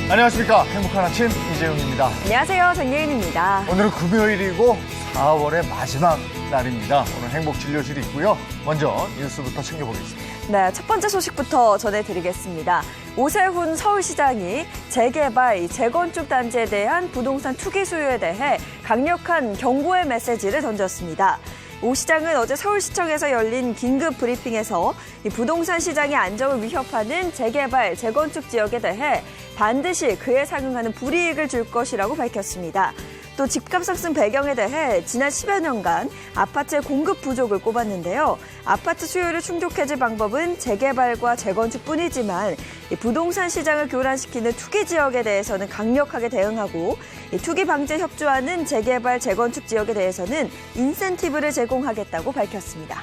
안녕하십니까. 행복한 아침 이재용입니다. 안녕하세요. 정예은입니다. 오늘은 금요일이고 4월의 마지막 날입니다. 오늘 행복진료실이 있고요. 먼저 뉴스부터 챙겨보겠습니다. 네, 첫 번째 소식부터 전해드리겠습니다. 오세훈 서울시장이 재개발, 재건축 단지에 대한 부동산 투기 수요에 대해 강력한 경고의 메시지를 던졌습니다. 오 시장은 어제 서울시청에서 열린 긴급 브리핑에서 이 부동산 시장의 안정을 위협하는 재개발, 재건축 지역에 대해 반드시 그에 상응하는 불이익을 줄 것이라고 밝혔습니다. 또 집값 상승 배경에 대해 지난 10여 년간 아파트의 공급 부족을 꼽았는데요. 아파트 수요를 충족해줄 방법은 재개발과 재건축뿐이지만 이 부동산 시장을 교란시키는 투기 지역에 대해서는 강력하게 대응하고 이 투기 방지에 협조하는 재개발, 재건축 지역에 대해서는 인센티브를 제공하겠다고 밝혔습니다.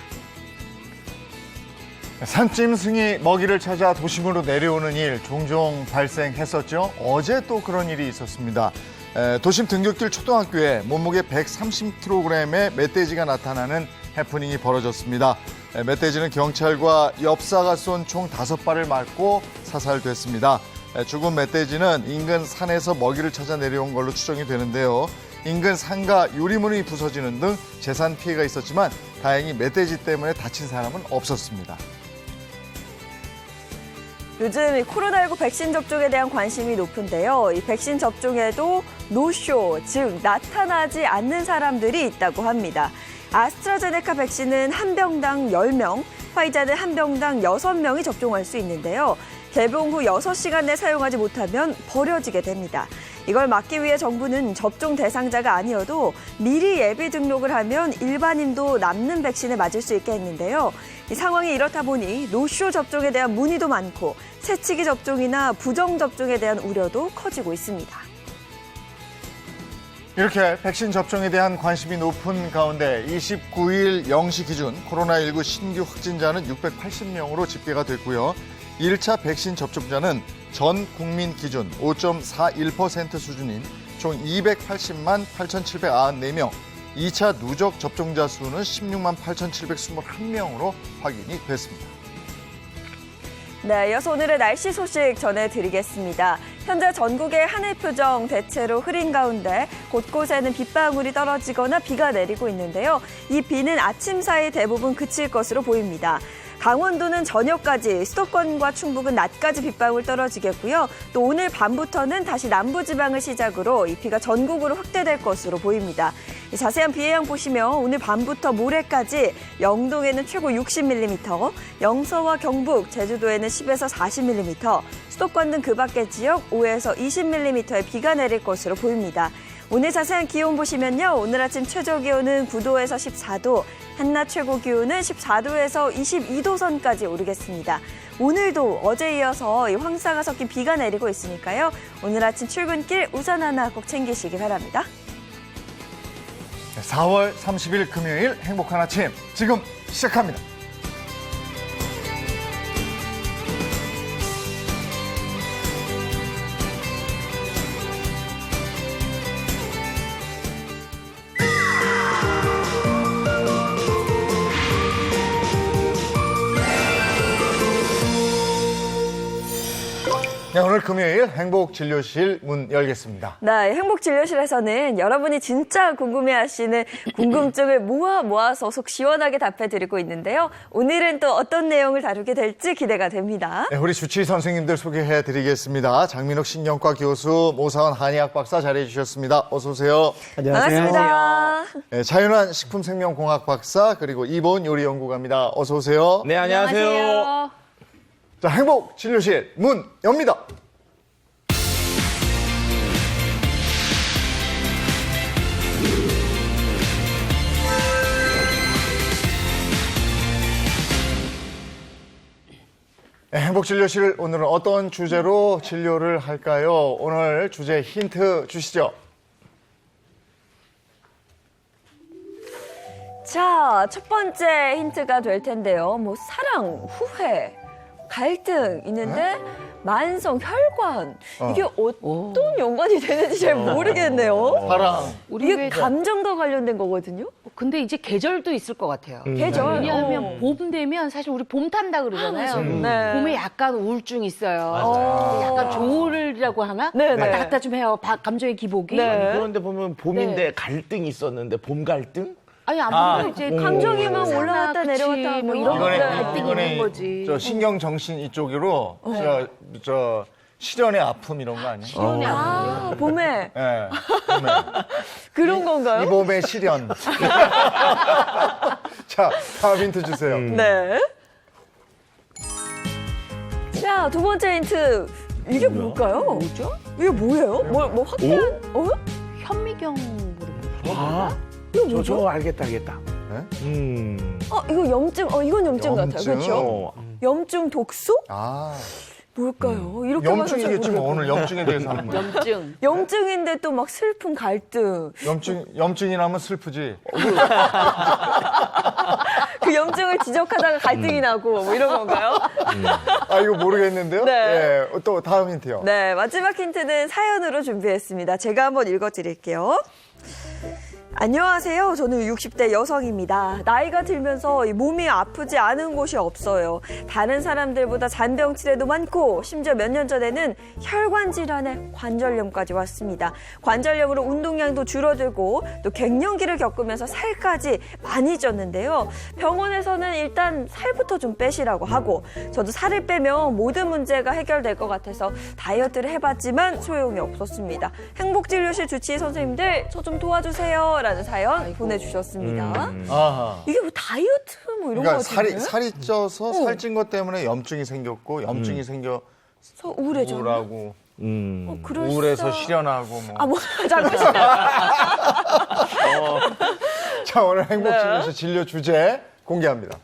산짐승이 먹이를 찾아 도심으로 내려오는 일 종종 발생했었죠. 어제 또 그런 일이 있었습니다. 도심 등굣길 초등학교에 몸무게 130kg의 멧돼지가 나타나는 해프닝이 벌어졌습니다. 멧돼지는 경찰과 엽사가 쏜 총 5발을 맞고 사살됐습니다. 죽은 멧돼지는 인근 산에서 먹이를 찾아 내려온 걸로 추정이 되는데요. 인근 산과 유리문이 부서지는 등 재산 피해가 있었지만 다행히 멧돼지 때문에 다친 사람은 없었습니다. 요즘 코로나19 백신 접종에 대한 관심이 높은데요. 이 백신 접종에도 노쇼, 즉 나타나지 않는 사람들이 있다고 합니다. 아스트라제네카 백신은 한 병당 10명, 화이자는 한 병당 6명이 접종할 수 있는데요. 개봉 후 6시간 내 사용하지 못하면 버려지게 됩니다. 이걸 막기 위해 정부는 접종 대상자가 아니어도 미리 예비 등록을 하면 일반인도 남는 백신을 맞을 수 있게 했는데요. 이 상황이 이렇다 보니 노쇼 접종에 대한 문의도 많고 새치기 접종이나 부정 접종에 대한 우려도 커지고 있습니다. 이렇게 백신 접종에 대한 관심이 높은 가운데 29일 0시 기준 코로나19 신규 확진자는 680명으로 집계가 됐고요. 1차 백신 접종자는 전 국민 기준 5.41% 수준인 총 280만 8,794명, 2차 누적 접종자 수는 16만 8,721명으로 확인이 됐습니다. 네, 이어서 오늘의 날씨 소식 전해드리겠습니다. 현재 전국의 하늘 표정 대체로 흐린 가운데 곳곳에는 빗방울이 떨어지거나 비가 내리고 있는데요. 이 비는 아침 사이 대부분 그칠 것으로 보입니다. 강원도는 저녁까지, 수도권과 충북은 낮까지 빗방울 떨어지겠고요. 또 오늘 밤부터는 다시 남부지방을 시작으로 이 비가 전국으로 확대될 것으로 보입니다. 자세한 비 예상 보시면 오늘 밤부터 모레까지 영동에는 최고 60mm, 영서와 경북, 제주도에는 10에서 40mm, 수도권 등 그 밖의 지역 5에서 20mm의 비가 내릴 것으로 보입니다. 오늘 자세한 기온 보시면요. 오늘 아침 최저 기온은 9도에서 14도, 한낮 최고 기온은 14도에서 22도 선까지 오르겠습니다. 오늘도 어제 이어서 황사가 섞인 비가 내리고 있으니까요. 오늘 아침 출근길 우산 하나 꼭 챙기시기 바랍니다. 4월 30일 금요일 행복한 아침 지금 시작합니다. 네, 오늘 금요일 행복진료실 문 열겠습니다. 네, 행복진료실에서는 여러분이 진짜 궁금해하시는 궁금증을 모아서 속 시원하게 답해드리고 있는데요. 오늘은 또 어떤 내용을 다루게 될지 기대가 됩니다. 네, 우리 주치의 선생님들 소개해드리겠습니다. 장민욱 신경과 교수, 모사원 한의학 박사 자리해주셨습니다. 어서 오세요. 안녕하세요. 반갑습니다. 네, 자연한 식품생명공학 박사 그리고 이보은 요리연구가입니다. 어서 오세요. 네, 안녕하세요. 자, 행복진료실 문 엽니다. 네, 행복진료실 오늘은 어떤 주제로 진료를 할까요? 오늘 주제 힌트 주시죠. 자, 첫 번째 힌트가 될 텐데요. 사랑, 후회, 갈등 있는데 만성 혈관. 이게 어떤 연관이 되는지 잘 모르겠네요. 파랑. 이게 감정과 관련된 거거든요. 근데 이제 계절도 있을 것 같아요. 계절. 왜냐하면 봄 되면 사실 우리 봄 탄다 그러잖아요. 네. 봄에 약간 우울증 있어요. 맞아요. 약간 조울이라고 하나? 네, 네. 왔다 갔다 좀 해요. 감정의 기복이. 네. 그런데 보면 봄인데 갈등이 있었는데 봄 갈등? 아니 아무래도 이제 감정이 막 올라갔다 그치, 내려갔다 뭐 하면. 이런 네. 갈등이 있는 거지. 저 신경 정신 이쪽으로 저 실연의 아픔 이런 거 아니에요? 아, 봄에 예. 봄에. 그런 건가요? 이 봄의 실연. 자, 다음 힌트 주세요. 네. 자, 두 번째 힌트. 이게 뭘까요? 뭐죠? 이게 뭐예요? 뭐 확대한? 현미경 모르겠어요. 아, 이거 뭐죠? 저 알겠다. 이거 염증. 이건 염증 같아요. 염증? 그렇죠? 염증 독소? 아, 뭘까요? 이렇게 봐서 잘 염증이겠지 뭐. 모르겠어요. 오늘 염증에 대해서 하는 거예요. 염증. 염증인데 또 막 슬픔, 갈등. 염증이 나면 슬프지. 그 염증을 지적하다가 갈등이 나고 뭐 이런 건가요? 아, 이거 모르겠는데요? 네. 예, 또 다음 힌트요. 네, 마지막 힌트는 사연으로 준비했습니다. 제가 한번 읽어드릴게요. 안녕하세요. 저는 60대 여성입니다. 나이가 들면서 몸이 아프지 않은 곳이 없어요. 다른 사람들보다 잔병 치레도 많고 심지어 몇 년 전에는 혈관 질환에 관절염까지 왔습니다. 관절염으로 운동량도 줄어들고 또 갱년기를 겪으면서 살까지 많이 쪘는데요. 병원에서는 일단 살부터 좀 빼시라고 하고 저도 살을 빼면 모든 문제가 해결될 것 같아서 다이어트를 해봤지만 소용이 없었습니다. 행복진료실 주치의 선생님들 저 좀 도와주세요. 라는 사연 보내주셨습니다. 아하. 이게 뭐 다이어트 뭐 이런 그러니까 거 같은데? 살이 쪄서 살찐 것 때문에 염증이 생겼고 염증이 생겨 우울해졌나? 우울하고 그럴 우울해서 수- 실연하고 뭐. 아, 뭐 잠시만요. 자, 오늘 행복진료실 진료 주제 공개합니다.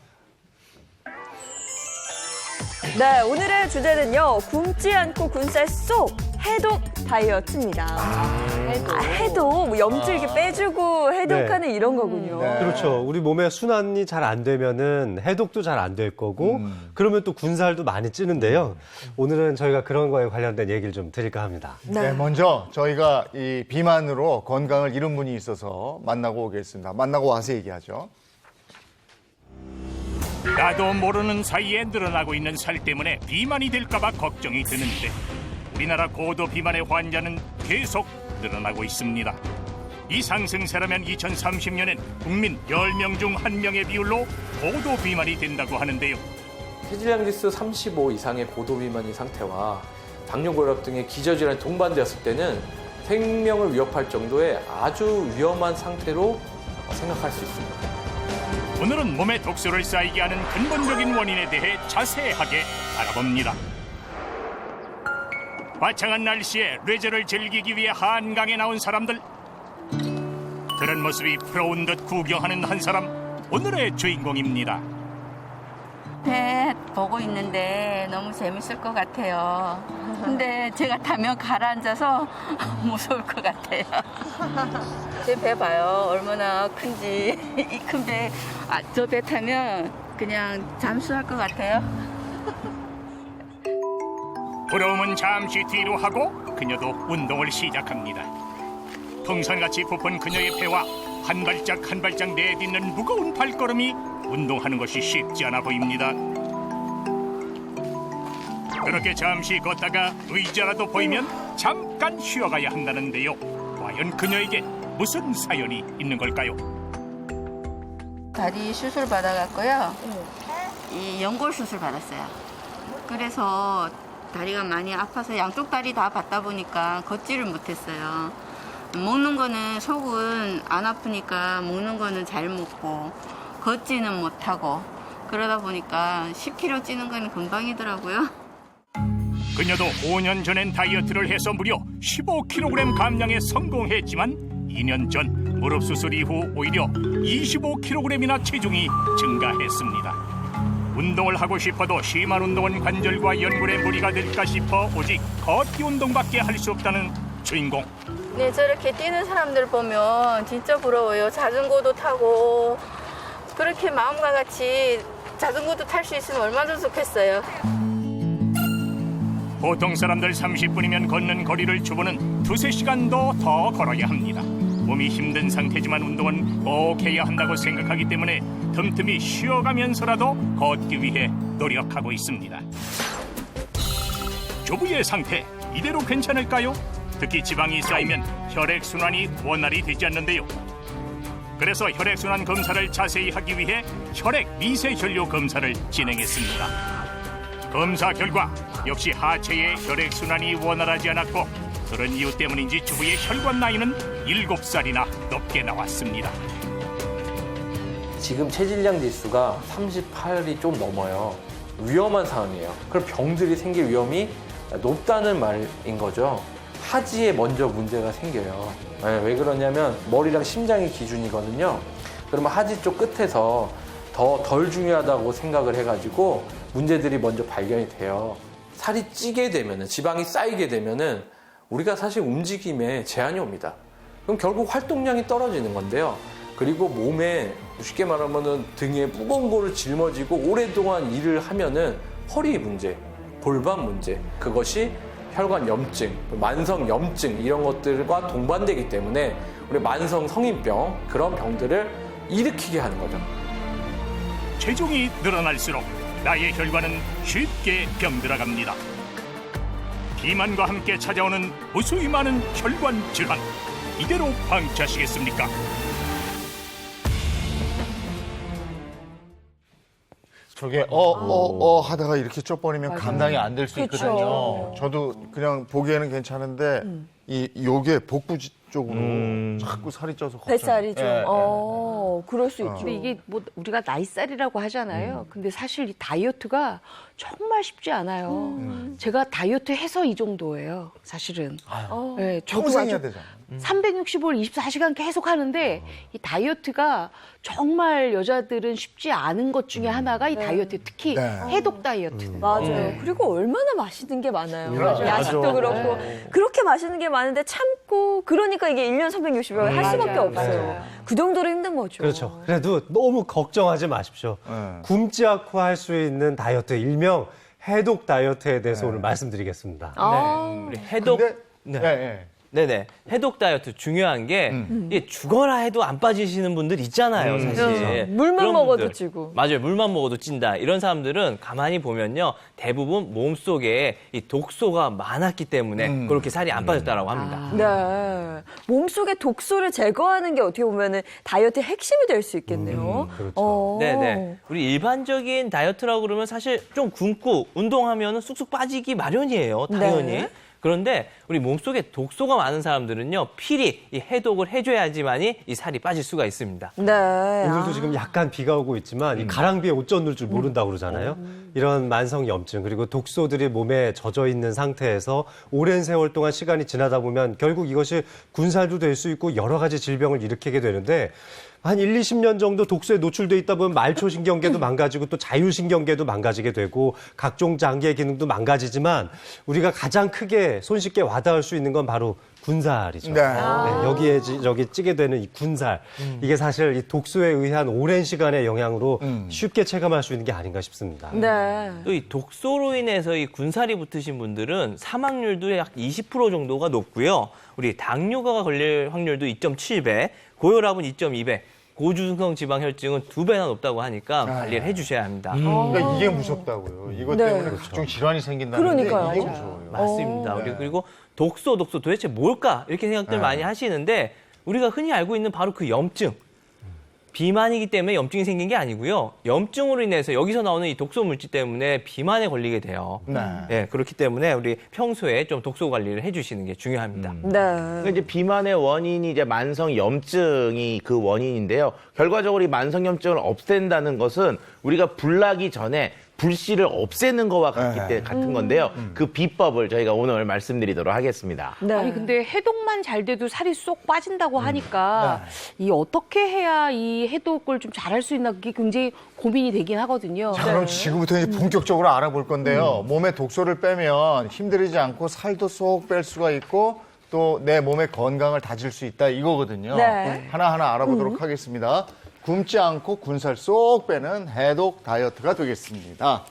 네, 오늘의 주제는요. 굶지 않고 군살 쏙 해독 다이어트입니다. 해독, 뭐 염증 이렇게 빼주고 해독하는 이런 거군요. 네. 그렇죠. 우리 몸의 순환이 잘 안 되면은 해독도 잘 안 될 거고, 그러면 또 군살도 많이 찌는데요. 오늘은 저희가 그런 거에 관련된 얘기를 좀 드릴까 합니다. 네, 먼저 저희가 이 비만으로 건강을 잃은 분이 있어서 만나고 오겠습니다. 만나고 와서 얘기하죠. 나도 모르는 사이에 늘어나고 있는 살 때문에 비만이 될까봐 걱정이 드는데 우리나라 고도 비만의 환자는 계속 늘어나고 있습니다. 이 상승세라면 2030년엔 국민 10명 중 1명의 비율로 고도 비만이 된다고 하는데요. 체질량 지수 35 이상의 고도 비만인 상태와 당뇨, 고혈압 등의 기저질환이 동반되었을 때는 생명을 위협할 정도의 아주 위험한 상태로 생각할 수 있습니다. 오늘은 몸에 독소를 쌓이게 하는 근본적인 원인에 대해 자세하게 알아봅니다. 화창한 날씨에 레저를 즐기기 위해 한강에 나온 사람들. 그런 모습이 부러운 듯 구경하는 한 사람, 오늘의 주인공입니다. 배 보고 있는데 너무 재밌을 것 같아요. 근데 제가 타면 가라앉아서 무서울 것 같아요. 제 배 봐요. 얼마나 큰지. 이 큰 배, 저 배 타면 그냥 잠수할 것 같아요. 부러움은 잠시 뒤로 하고 그녀도 운동을 시작합니다. 풍선같이 부푼 그녀의 배와 한 발짝 한 발짝 내딛는 무거운 발걸음이 운동하는 것이 쉽지 않아 보입니다. 그렇게 잠시 걷다가 의자라도 보이면 잠깐 쉬어가야 한다는데요. 과연 그녀에게 무슨 사연이 있는 걸까요? 다리 수술 받아갖고요. 이 연골 수술 받았어요. 그래서 다리가 많이 아파서 양쪽 다리 다 받다 보니까 걷지를 못했어요. 먹는 거는 속은 안 아프니까 먹는 거는 잘 먹고 걷지는 못하고 그러다 보니까 10kg 찌는 건 금방이더라고요. 그녀도 5년 전엔 다이어트를 해서 무려 15kg 감량에 성공했지만 2년 전 무릎 수술 이후 오히려 25kg이나 체중이 증가했습니다. 운동을 하고 싶어도 심한 운동은 관절과 연골에 무리가 될까 싶어 오직 걷기 운동밖에 할 수 없다는 주인공. 네, 저렇게 뛰는 사람들 보면 진짜 부러워요. 자전거도 타고 그렇게 마음과 같이 자전거도 탈 수 있으면 얼마나 좋겠어요. 보통 사람들 30분이면 걷는 거리를 주부는 2~3시간도 더 걸어야 합니다. 몸이 힘든 상태지만 운동은 꼭 해야 한다고 생각하기 때문에 틈틈이 쉬어가면서라도 걷기 위해 노력하고 있습니다. 주부의 상태 이대로 괜찮을까요? 특히 지방이 쌓이면 혈액순환이 원활히 되지 않는데요. 그래서 혈액순환 검사를 자세히 하기 위해 혈액 미세혈류 검사를 진행했습니다. 검사 결과 역시 하체의 혈액순환이 원활하지 않았고 그런 이유 때문인지 주부의 혈관 나이는 7살이나 높게 나왔습니다. 지금 체질량 지수가 38이 좀 넘어요. 위험한 상황이에요. 그럼 병들이 생길 위험이 높다는 말인 거죠. 하지에 먼저 문제가 생겨요. 왜 그러냐면 머리랑 심장이 기준이거든요. 그러면 하지 쪽 끝에서 덜 중요하다고 생각을 해가지고 문제들이 먼저 발견이 돼요. 살이 찌게 되면은, 지방이 쌓이게 되면은 우리가 사실 움직임에 제한이 옵니다. 그럼 결국 활동량이 떨어지는 건데요. 그리고 몸에 쉽게 말하면은 등에 무거운 거를 짊어지고 오랫동안 일을 하면은 허리 문제, 골반 문제, 그것이 혈관 염증, 만성 염증 이런 것들과 동반되기 때문에 우리 만성 성인병 그런 병들을 일으키게 하는 거죠. 체중이 늘어날수록 나의 혈관은 쉽게 병들어갑니다. 비만과 함께 찾아오는 무수히 많은 혈관 질환, 이대로 방치하시겠습니까? 저게 하다가 이렇게 쪄버리면 감당이 안 될 수 있거든요. 저도 그냥 보기에는 괜찮은데 요게 복부 쪽으로 자꾸 살이 쪄서 뱃살이 좀. 예, 그럴 수 있죠. 근데 이게 뭐 우리가 나이살이라고 하잖아요. 근데 사실 이 다이어트가 정말 쉽지 않아요. 제가 다이어트 해서 이 정도예요, 사실은. 네, 저도 평생 아주 해야 되잖아. 365일 24시간 계속 하는데 이 다이어트가 정말 여자들은 쉽지 않은 것 중에 하나가 이 다이어트, 특히 네. 해독 다이어트. 맞아요. 그리고 얼마나 맛있는 게 많아요. 맞아요. 야식도 맞아. 그렇고. 그렇게 맛있는 게 많은데 참고, 그러니까 이게 1년 360일 할 수밖에 맞아요. 없어요. 맞아요. 그 정도로 힘든 거죠. 그렇죠. 그래도 너무 걱정하지 마십시오. 굶지 않고 할 수 있는 다이어트, 일명 해독 다이어트에 대해서 오늘 말씀드리겠습니다. 우리 해독. 근데, 네. 예. 네네. 해독 다이어트 중요한 게 이게 죽어라 해도 안 빠지시는 분들 있잖아요, 사실. 그렇죠. 물만 그런 먹어도 분들. 찌고. 맞아요. 물만 먹어도 찐다. 이런 사람들은 가만히 보면요. 대부분 몸속에 이 독소가 많았기 때문에 그렇게 살이 안 빠졌다라고 합니다. 네. 몸속에 독소를 제거하는 게 어떻게 보면은 다이어트의 핵심이 될 수 있겠네요. 그렇죠. 네네. 우리 일반적인 다이어트라고 그러면 사실 좀 굶고 운동하면 쑥쑥 빠지기 마련이에요. 당연히. 네. 그런데 우리 몸속에 독소가 많은 사람들은요. 필히 이 해독을 해줘야지만이 이 살이 빠질 수가 있습니다. 네. 오늘도 지금 약간 비가 오고 있지만 이 가랑비에 옷 젖는 줄 모른다고 그러잖아요. 이런 만성 염증 그리고 독소들이 몸에 젖어 있는 상태에서 오랜 세월 동안 시간이 지나다 보면 결국 이것이 군살도 될 수 있고 여러 가지 질병을 일으키게 되는데 한 20년 정도 독소에 노출돼 있다 보면 말초신경계도 망가지고 또 자율신경계도 망가지게 되고 각종 장기의 기능도 망가지지만 우리가 가장 크게 손쉽게 와닿을 수 있는 건 바로 군살이죠. 네. 여기에 저기 찌게 되는 이 군살. 이게 사실 이 독소에 의한 오랜 시간의 영향으로 쉽게 체감할 수 있는 게 아닌가 싶습니다. 네. 또 이 독소로 인해서 이 군살이 붙으신 분들은 사망률도 약 20% 정도가 높고요. 우리 당뇨가 걸릴 확률도 2.7배, 고혈압은 2.2배, 고중성 지방혈증은 2배나 높다고 하니까 관리를 해주셔야 합니다. 그러니까 이게 무섭다고요. 이것 네. 때문에 각종 질환이 생긴다는 게 그러니까요. 이게 무서워요. 맞습니다. 네. 그리고 독소 도대체 뭘까? 이렇게 생각들 많이 하시는데 우리가 흔히 알고 있는 바로 그 염증. 비만이기 때문에 염증이 생긴 게 아니고요. 염증으로 인해서 여기서 나오는 이 독소 물질 때문에 비만에 걸리게 돼요. 네. 그렇기 때문에 우리 평소에 좀 독소 관리를 해주시는 게 중요합니다. 네. 그러니까 이제 비만의 원인이 이제 만성 염증이 그 원인인데요. 결과적으로 이 만성 염증을 없앤다는 것은 우리가 불나기 전에 불씨를 없애는 거와 같은 건데요. 그 비법을 저희가 오늘 말씀드리도록 하겠습니다. 네. 아니 근데 해독만 잘 돼도 살이 쏙 빠진다고 하니까 이 어떻게 해야 이 해독을 좀 잘할 수 있나 그게 굉장히 고민이 되긴 하거든요. 자, 그럼 지금부터 이제 본격적으로 알아볼 건데요. 몸에 독소를 빼면 힘들이지 않고 살도 쏙 뺄 수가 있고 또 내 몸의 건강을 다질 수 있다 이거거든요. 네. 하나하나 알아보도록 하겠습니다. 굶지 않고 군살 쏙 빼는 해독 다이어트가 되겠습니다.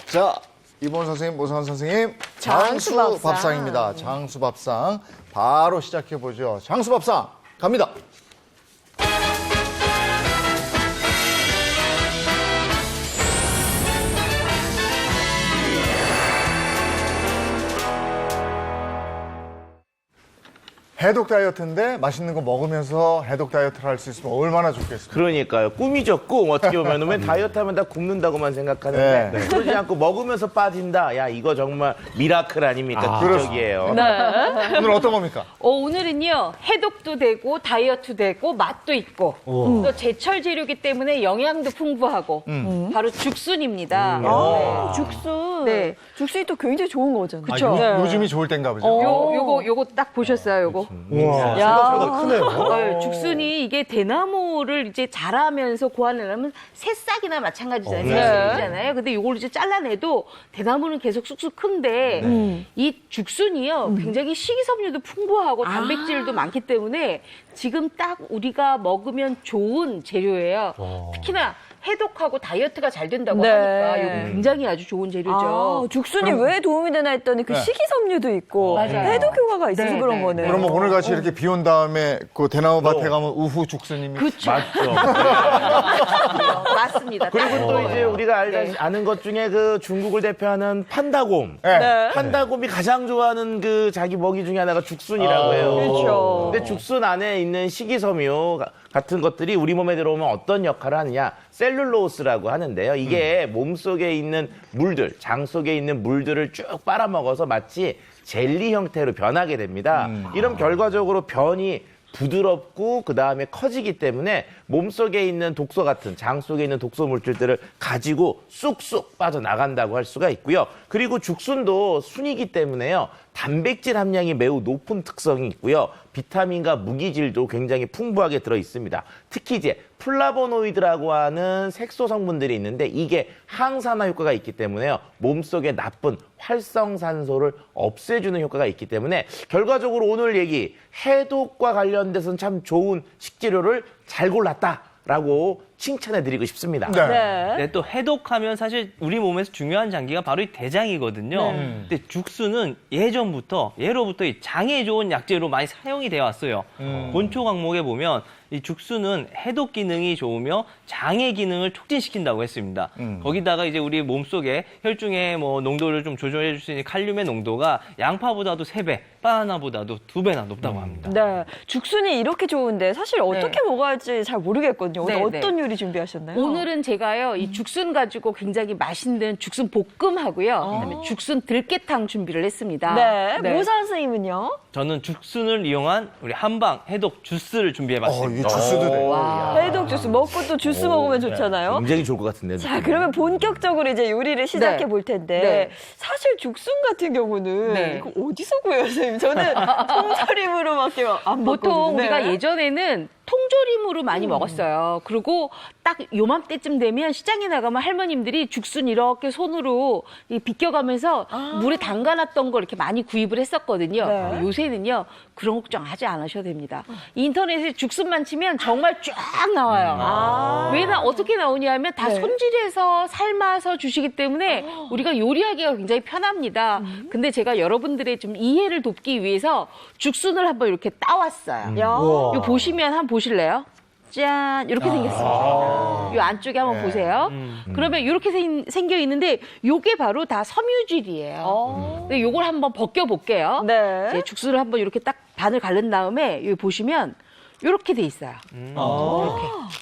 자, 이본 선생님, 모선 선생님. 장수밥상입니다. 장수밥상 바로 시작해 보죠. 장수밥상 갑니다. 해독 다이어트인데 맛있는 거 먹으면서 해독 다이어트를 할 수 있으면 얼마나 좋겠습니까? 그러니까요. 꿈이죠, 꿈. 어떻게 보면 왜 다이어트 하면 다 굶는다고만 생각하는데 네. 그러지 않고 먹으면서 빠진다. 야, 이거 정말 미라클 아닙니까? 기적이에요. 오늘 어떤 겁니까? 오늘은요, 해독도 되고, 다이어트 되고, 맛도 있고, 또 제철 재료이기 때문에 영양도 풍부하고, 바로 죽순입니다. 아, 죽순. 네. 죽순이 또 굉장히 좋은 거잖아요. 그쵸. 요즘이 좋을 땐가 보죠. 요거 딱 보셨어요, 요거? 우와, 생각보다 크네요. 죽순이 이게 대나무를 이제 자라면서 고안하려면 새싹이나 마찬가지잖아요. 네. 새싹이잖아요. 근데 요걸 이제 잘라내도 대나무는 계속 쑥쑥 큰데 이 죽순이요 굉장히 식이섬유도 풍부하고 단백질도 많기 때문에 지금 딱 우리가 먹으면 좋은 재료예요. 특히나 해독하고 다이어트가 잘 된다고 네. 하니까 이거 굉장히 아주 좋은 재료죠. 아, 죽순이 왜 도움이 되나 했더니 그 네. 식이섬유도 있고 맞아요. 해독 효과가 있어서 네, 그런 네. 거네요. 그럼 뭐 오늘 같이 이렇게 비 온 다음에 그 대나무 밭에 가면 우후 죽순입니다. 그렇죠. 맞죠. 맞습니다. 그리고 또 이제 우리가 네. 아는 것 중에 그 중국을 대표하는 판다곰. 네. 판다곰이 가장 좋아하는 그 자기 먹이 중에 하나가 죽순이라고 해요. 그렇죠. 근데 죽순 안에 있는 식이섬유 같은 것들이 우리 몸에 들어오면 어떤 역할을 하느냐? 셀룰로스라고 하는데요. 이게 몸속에 있는 물들, 장 속에 있는 물들을 쭉 빨아먹어서 마치 젤리 형태로 변하게 됩니다. 이런 결과적으로 변이 부드럽고 그 다음에 커지기 때문에 몸속에 있는 독소 같은 장 속에 있는 독소 물질들을 가지고 쑥쑥 빠져나간다고 할 수가 있고요. 그리고 죽순도 순이기 때문에요. 단백질 함량이 매우 높은 특성이 있고요. 비타민과 무기질도 굉장히 풍부하게 들어 있습니다. 특히 이제 플라보노이드라고 하는 색소 성분들이 있는데 이게 항산화 효과가 있기 때문에요. 몸속에 나쁜 활성산소를 없애주는 효과가 있기 때문에 결과적으로 오늘 얘기 해독과 관련돼서는 참 좋은 식재료를 잘 골랐다라고 칭찬해드리고 싶습니다. 네. 네. 네, 또 해독하면 사실 우리 몸에서 중요한 장기가 바로 이 대장이거든요. 근데 죽순은 예로부터 이 장에 좋은 약재로 많이 사용이 되어 왔어요. 본초 강목에 보면 이 죽순은 해독 기능이 좋으며 장의 기능을 촉진시킨다고 했습니다. 거기다가 이제 우리 몸속에 혈중의 뭐 농도를 좀 조절해 줄 수 있는 칼륨의 농도가 양파보다도 3배, 바나나보다도 2배나 높다고 합니다. 네. 죽순이 이렇게 좋은데 사실 어떻게 먹어야 할지 잘 모르겠거든요. 오늘 네, 어떤 요리 준비하셨나요? 오늘은 제가요, 이 죽순 가지고 굉장히 맛있는 죽순 볶음하고요. 그다음에 죽순 들깨탕 준비를 했습니다. 네. 모사 선생님은요? 저는 죽순을 이용한 우리 한방 해독 주스를 준비해봤습니다. 이 주스도 돼. 해독 주스 먹고 또 주스 먹으면 좋잖아요. 굉장히 좋을 것 같은데요. 자, 그러면 본격적으로 이제 요리를 시작해 네. 볼 텐데 네. 사실 죽순 같은 경우는 네. 이거 어디서 구해요, 선생님? 저는 통조림으로밖에 안 보통 먹거든요. 우리가 네. 예전에는 통조림으로 많이 먹었어요. 그리고 딱 요맘때쯤 되면 시장에 나가면 할머님들이 죽순 이렇게 손으로 비껴가면서 물에 담가놨던 걸 이렇게 많이 구입을 했었거든요. 네. 요새는요, 그런 걱정하지 않으셔도 됩니다. 인터넷에 죽순만 치면 정말 쫙 나와요. 왜 어떻게 나오냐 하면 다 네. 손질해서 삶아서 주시기 때문에 우리가 요리하기가 굉장히 편합니다. 근데 제가 여러분들의 좀 이해를 돕기 위해서 죽순을 한번 이렇게 따왔어요. 야. 우와. 이거 보시면 한번 보실래요? 짠, 이렇게 생겼습니다. 이 안쪽에 한번 보세요. 그러면 이렇게 생겨 있는데 요게 바로 다 섬유질이에요. 근데 요걸 한번 벗겨 볼게요. 네. 이제 죽순을 한번 이렇게 딱 반을 가른 다음에 여기 보시면 이렇게 돼 있어요.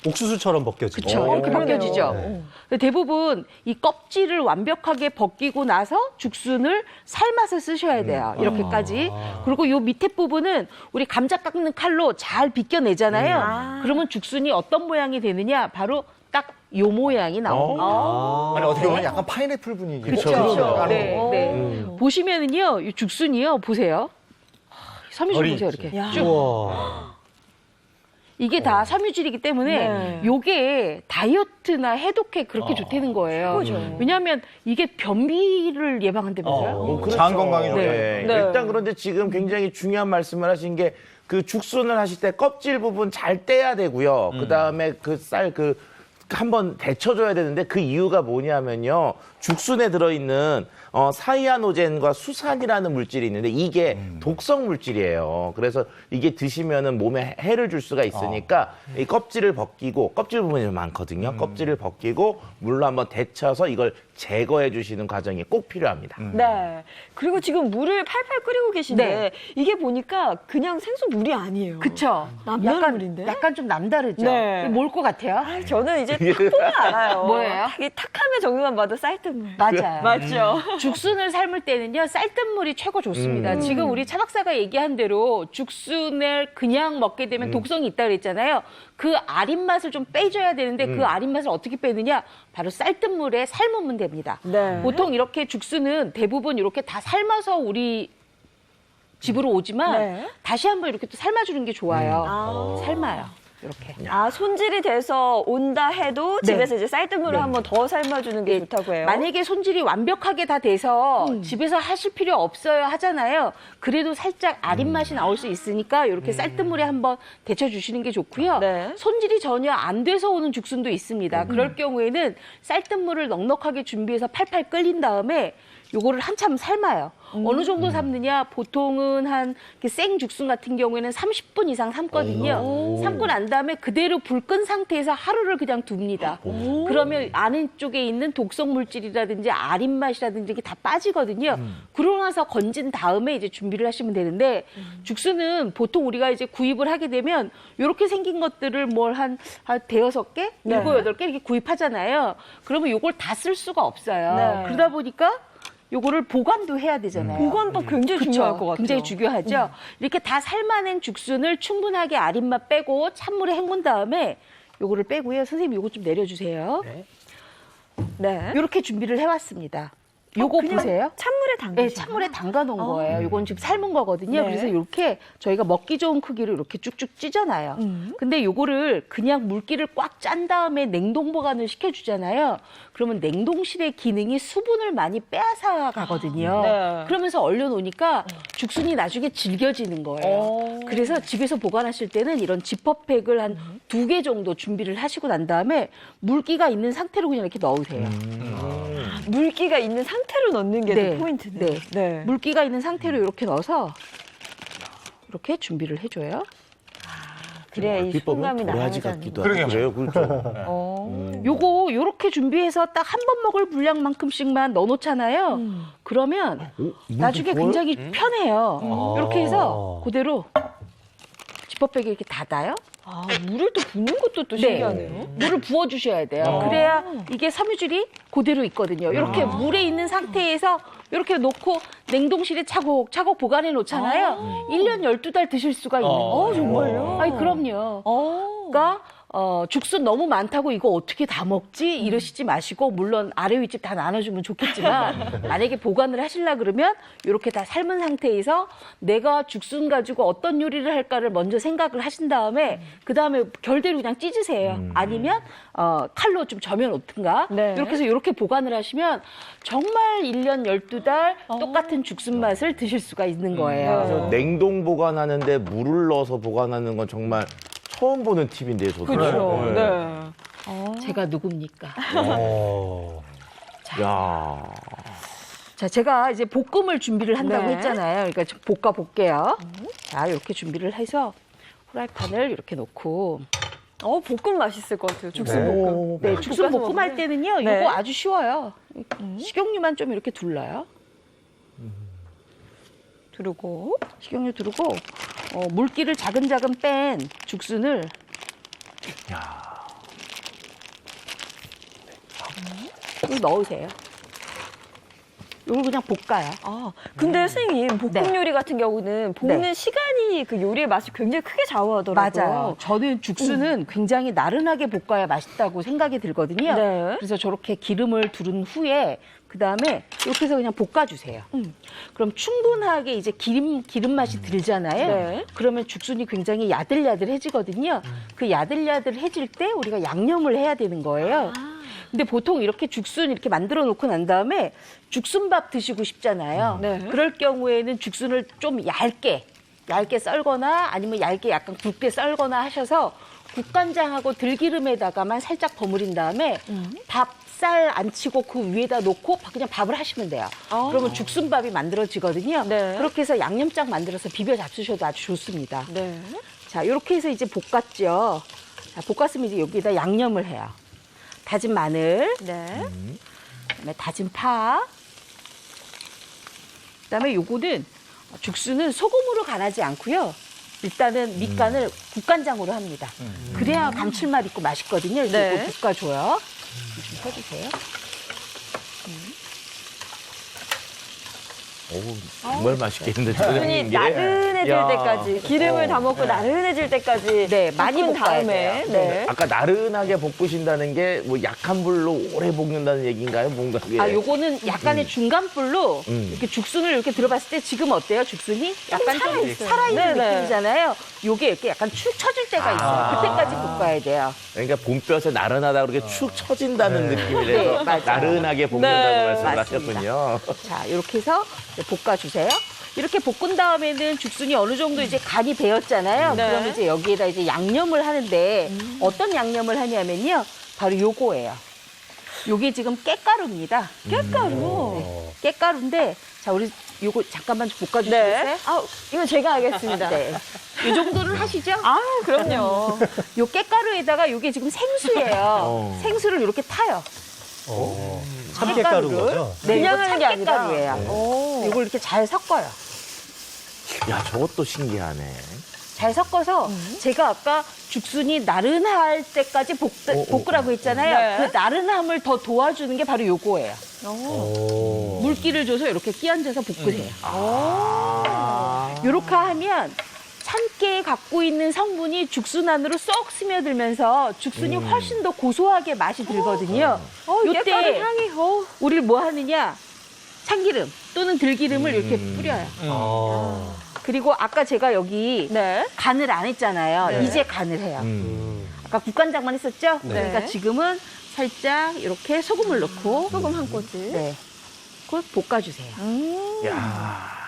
옥수수처럼 벗겨지죠. 그렇죠. 이렇게 그러네요. 벗겨지죠. 근데 대부분 이 껍질을 완벽하게 벗기고 나서 죽순을 삶아서 쓰셔야 돼요. 이렇게까지. 그리고 요 밑에 부분은 우리 감자 깎는 칼로 잘 벗겨내잖아요. 그러면 죽순이 어떤 모양이 되느냐? 바로 딱 요 모양이 나옵니다. 아니 어떻게 보면 약간 파인애플 분위기. 그렇죠. 네. 보시면은요, 이 죽순이요, 보세요. 섬유질 보세요, 이렇게. 쭉. 우와. 이게 다 섬유질이기 때문에 네. 요게 다이어트나 해독에 그렇게 좋다는 거예요. 왜냐하면 이게 변비를 예방한다면서요. 장 건강이 좋다. 네. 네. 일단 그런데 지금 굉장히 중요한 말씀을 하신 게 그 죽순을 하실 때 껍질 부분 잘 떼야 되고요. 그 다음에 그 쌀 한번 데쳐줘야 되는데 그 이유가 뭐냐면요. 죽순에 들어있는 사이아노젠과 수산이라는 물질이 있는데 이게 독성 물질이에요. 그래서 이게 드시면은 몸에 해를 줄 수가 있으니까 이 껍질을 벗기고 껍질 부분이 좀 많거든요. 껍질을 벗기고 물로 한번 데쳐서 이걸 제거해 주시는 과정이 꼭 필요합니다. 네. 그리고 지금 물을 팔팔 끓이고 계신데 네. 이게 보니까 그냥 생수 물이 아니에요. 그쵸? 남양물인데? 약간 좀 남다르죠? 네. 뭘 것 같아요? 저는 이제 탁 보면 알아요. 뭐예요? 이 탁하면 정도만 봐도 쌀뜨물. 맞아요. 맞죠? 죽순을 삶을 때는요, 쌀뜨물이 최고 좋습니다. 지금 우리 차 박사가 얘기한 대로 죽순을 그냥 먹게 되면 독성이 있다 그랬잖아요. 그 아린 맛을 좀 빼줘야 되는데 그 아린 맛을 어떻게 빼느냐? 바로 쌀뜨물에 삶으면 됩니다. 네. 보통 이렇게 죽순은 대부분 이렇게 다 삶아서 우리 집으로 오지만 네. 다시 한번 이렇게 또 삶아주는 게 좋아요. 아. 삶아요. 이렇게. 아, 손질이 돼서 온다 해도 네. 집에서 이제 쌀뜨물을 한번 더 삶아주는 게 좋다고 해요. 만약에 손질이 완벽하게 다 돼서 집에서 하실 필요 없어요 하잖아요. 그래도 살짝 아린 맛이 나올 수 있으니까 이렇게 쌀뜨물에 한번 데쳐주시는 게 좋고요. 네. 손질이 전혀 안 돼서 오는 죽순도 있습니다. 그럴 경우에는 쌀뜨물을 넉넉하게 준비해서 팔팔 끓인 다음에 요거를 한참 삶아요. 어느 정도 삶느냐? 보통은 한 생 죽순 같은 경우에는 30분 이상 삶거든요. 삶고 난 다음에 그대로 불 끈 상태에서 하루를 그냥 둡니다. 그러면 안쪽에 있는 독성 물질이라든지 아린 맛이라든지 이게 다 빠지거든요. 그러고 나서 건진 다음에 이제 준비를 하시면 되는데 죽순은 보통 우리가 이제 구입을 하게 되면 이렇게 생긴 것들을 뭘 한 대여섯 개, 네. 7, 8개 이렇게 구입하잖아요. 그러면 요걸 다 쓸 수가 없어요. 네. 그러다 보니까 요거를 보관도 해야 되잖아요. 보관도 굉장히 그쵸? 중요할 것 같아요. 굉장히 중요하죠. 이렇게 다 삶아낸 죽순을 충분하게 아린맛 빼고 찬물에 헹군 다음에 요거를 빼고요. 선생님 요거 좀 내려주세요. 네. 요렇게 준비를 해왔습니다. 요거 그냥 보세요. 찬물에 담그시나요? 네, 찬물에 담가 놓은 거예요. 요건 지금 삶은 거거든요. 네. 그래서 이렇게 저희가 먹기 좋은 크기로 이렇게 쭉쭉 찢어놔요. 근데 요거를 그냥 물기를 꽉 짠 다음에 냉동 보관을 시켜주잖아요. 그러면 냉동실의 기능이 수분을 많이 빼앗아 가거든요. 네. 그러면서 얼려놓으니까 죽순이 나중에 질겨지는 거예요. 그래서 집에서 보관하실 때는 이런 지퍼백을 한 2개 정도 준비를 하시고 난 다음에 물기가 있는 상태로 그냥 이렇게 넣으세요. 물기가 있는 상태로 넣는 게 네. 또 포인트네요. 네. 네. 물기가 있는 상태로 이렇게 넣어서 이렇게 준비를 해줘요. 그래, 이 순감이 도라지 나가지 같기도 않는 하고 그래요. 그렇죠. 요거 요렇게 준비해서 딱 한 번 먹을 분량만큼씩만 넣어놓잖아요. 그러면 나중에 굉장히 편해요. 이렇게 해서 그대로 지퍼백에 이렇게 닫아요. 아, 물을 또 붓는 것도 또 신기하네요. 물을 부어주셔야 돼요. 그래야 이게 섬유질이 그대로 있거든요. 이렇게 물에 있는 상태에서 이렇게 놓고 냉동실에 차곡차곡 보관해 놓잖아요. 1년 12달 드실 수가 있는 거예요. 정말요? 아니, 그럼요. 그러니까 죽순 너무 많다고 이거 어떻게 다 먹지? 이러시지 마시고, 물론 아래 윗집 다 나눠주면 좋겠지만 만약에 보관을 하시려 그러면 이렇게 다 삶은 상태에서 내가 죽순 가지고 어떤 요리를 할까를 먼저 생각을 하신 다음에 그 다음에 결대로 그냥 찢으세요. 아니면 칼로 좀 저며 놓든가. 네. 이렇게 해서 이렇게 보관을 하시면 정말 1년 12달 똑같은 죽순 맛을 드실 수가 있는 거예요. 그래서 냉동 보관하는데 물을 넣어서 보관하는 건 정말 처음 보는 팁인데요, 저도. 그렇죠. 네. 제가 누굽니까? 야. 자, 제가 이제 볶음을 준비를 한다고 네. 했잖아요. 그러니까 좀 볶아 볼게요. 자, 이렇게 준비를 해서 후라이팬을 이렇게 놓고. 볶음 맛있을 것 같아요. 죽순 볶음. 네, 죽순 볶아서 볶음 할 먹으면. 때는요, 네. 이거 아주 쉬워요. 식용유만 좀 이렇게 둘러요. 두르고. 식용유 두르고, 물기를 자근자근 뺀 죽순을. 이거 넣으세요. 이걸 그냥 볶아요. 아, 근데 선생님, 볶음 네. 요리 같은 경우는 볶는 네. 시간이 그 요리의 맛을 굉장히 크게 좌우하더라고요. 맞아요. 저는 죽순은 굉장히 나른하게 볶아야 맛있다고 생각이 들거든요. 네. 그래서 저렇게 기름을 두른 후에 그다음에 이렇게 해서 그냥 볶아주세요. 그럼 충분하게 이제 기름 맛이 들잖아요. 네. 그러면 죽순이 굉장히 야들야들해지거든요. 그 야들야들해질 때 우리가 양념을 해야 되는 거예요. 근데 보통 이렇게 죽순 이렇게 만들어 놓고 난 다음에 죽순밥 드시고 싶잖아요. 네. 그럴 경우에는 죽순을 좀 얇게 썰거나 아니면 얇게 약간 굵게 썰거나 하셔서 국간장하고 들기름에다가만 살짝 버무린 다음에 밥살 안 치고 그 위에다 놓고 그냥 밥을 하시면 돼요. 그러면 죽순밥이 만들어지거든요. 네. 그렇게 해서 양념장 만들어서 비벼 잡수셔도 아주 좋습니다. 네. 자, 이렇게 해서 이제 볶았죠. 자, 볶았으면 이제 여기다 양념을 해요. 다진 마늘, 네. 그다음에 다진 파, 그다음에 요거는 죽순은 소금으로 간하지 않고요. 일단은 밑간을 국간장으로 합니다. 그래야 감칠맛 있고 맛있거든요. 그래서 네. 이거 볶아줘요. 좀 펴주세요. 오, 정말 맛있겠는데 죽순이 나른해질 야. 때까지 기름을 다 먹고 나른해질 때까지 네, 많이 볶은 볶아야 다음에 돼요. 네. 아까 나른하게 볶으신다는 게 뭐 약한 불로 오래 볶는다는 얘기인가요? 뭔가 그게? 아, 요거는 약간의 중간불로 이렇게 죽순을 이렇게 들어봤을 때 지금 어때요? 죽순이? 약간 좀 살아있는 네네. 느낌이잖아요. 요게 이렇게 약간 축 처질 때가 있어요. 그때까지 볶아야 돼요. 그러니까 봄볕에 나른하다 그렇게 축 처진다는 느낌이라서 네, 맞아요. 나른하게 볶는다고 네, 말씀하셨군요. 자, 이렇게 해서 이제 볶아주세요. 이렇게 볶은 다음에는 죽순이 어느 정도 이제 간이 배었잖아요. 네. 그러면 이제 여기에다 이제 양념을 하는데 어떤 양념을 하냐면요. 바로 요거예요. 요게 지금 깻가루입니다. 깻가루. 네, 깻가루인데 자, 우리 요거 잠깐만 좀 볶아주시겠어요? 네. 아, 이거 제가 하겠습니다. 네. 이 정도는 하시죠? 아, 그럼요. 요 깻가루에다가 요게 지금 생수예요. 생수를 이렇게 타요. 참깨가루인 거죠? 네, 그냥 이거 하는 게 아니라. 참깨가루예요. 오. 이걸 이렇게 잘 섞어요. 야, 저것도 신기하네. 잘 섞어서 제가 아까 죽순이 나른할 때까지 볶으라고 했잖아요. 네. 그 나른함을 더 도와주는 게 바로 요거예요. 오. 물기를 줘서 이렇게 끼얹어서 볶으세요. 이렇게 하면 참깨에 갖고 있는 성분이 죽순 안으로 쏙 스며들면서 죽순이 훨씬 더 고소하게 맛이 들거든요. 깻가루 향이. 우리 뭐 하느냐? 참기름 또는 들기름을 이렇게 뿌려요. 그리고 아까 제가 여기 네. 간을 안 했잖아요. 네. 이제 간을 해요. 아까 국간장만 했었죠? 네. 그러니까 지금은 살짝 이렇게 소금을 넣고 소금 한 꼬집. 네. 그걸 볶아주세요. 야,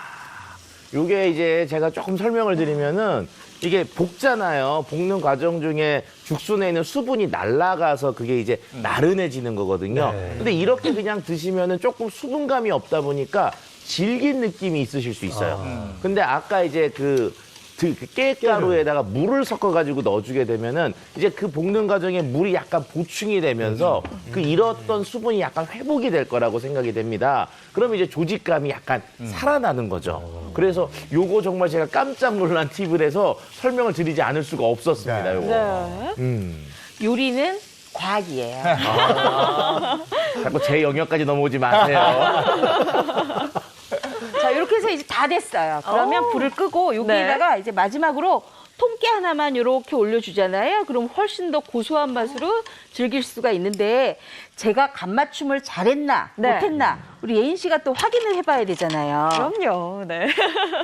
요게 이제 제가 조금 설명을 드리면은 이게 볶잖아요. 볶는 과정 중에 죽순에 있는 수분이 날아가서 그게 이제 나른해지는 거거든요. 네. 근데 이렇게 그냥 드시면은 조금 수분감이 없다 보니까 질긴 느낌이 있으실 수 있어요. 근데 아까 이제 그 깻가루에다가 물을 섞어가지고 넣어주게 되면은 이제 그 볶는 과정에 물이 약간 보충이 되면서 그 잃었던 수분이 약간 회복이 될 거라고 생각이 됩니다. 그러면 이제 조직감이 약간 살아나는 거죠. 그래서 요거 정말 제가 깜짝 놀란 팁을 해서 설명을 드리지 않을 수가 없었습니다. 요거. 네. 요리는 과학이에요. 자꾸 제 영역까지 넘어오지 마세요. 자, 이렇게 해서 이제 다 됐어요. 그러면 불을 끄고 여기에다가 이제 마지막으로 통깨 하나만 이렇게 올려주잖아요. 그럼 훨씬 더 고소한 맛으로 즐길 수가 있는데 제가 간 맞춤을 잘했나 네. 못했나 우리 예인 씨가 또 확인을 해봐야 되잖아요. 그럼요. 네.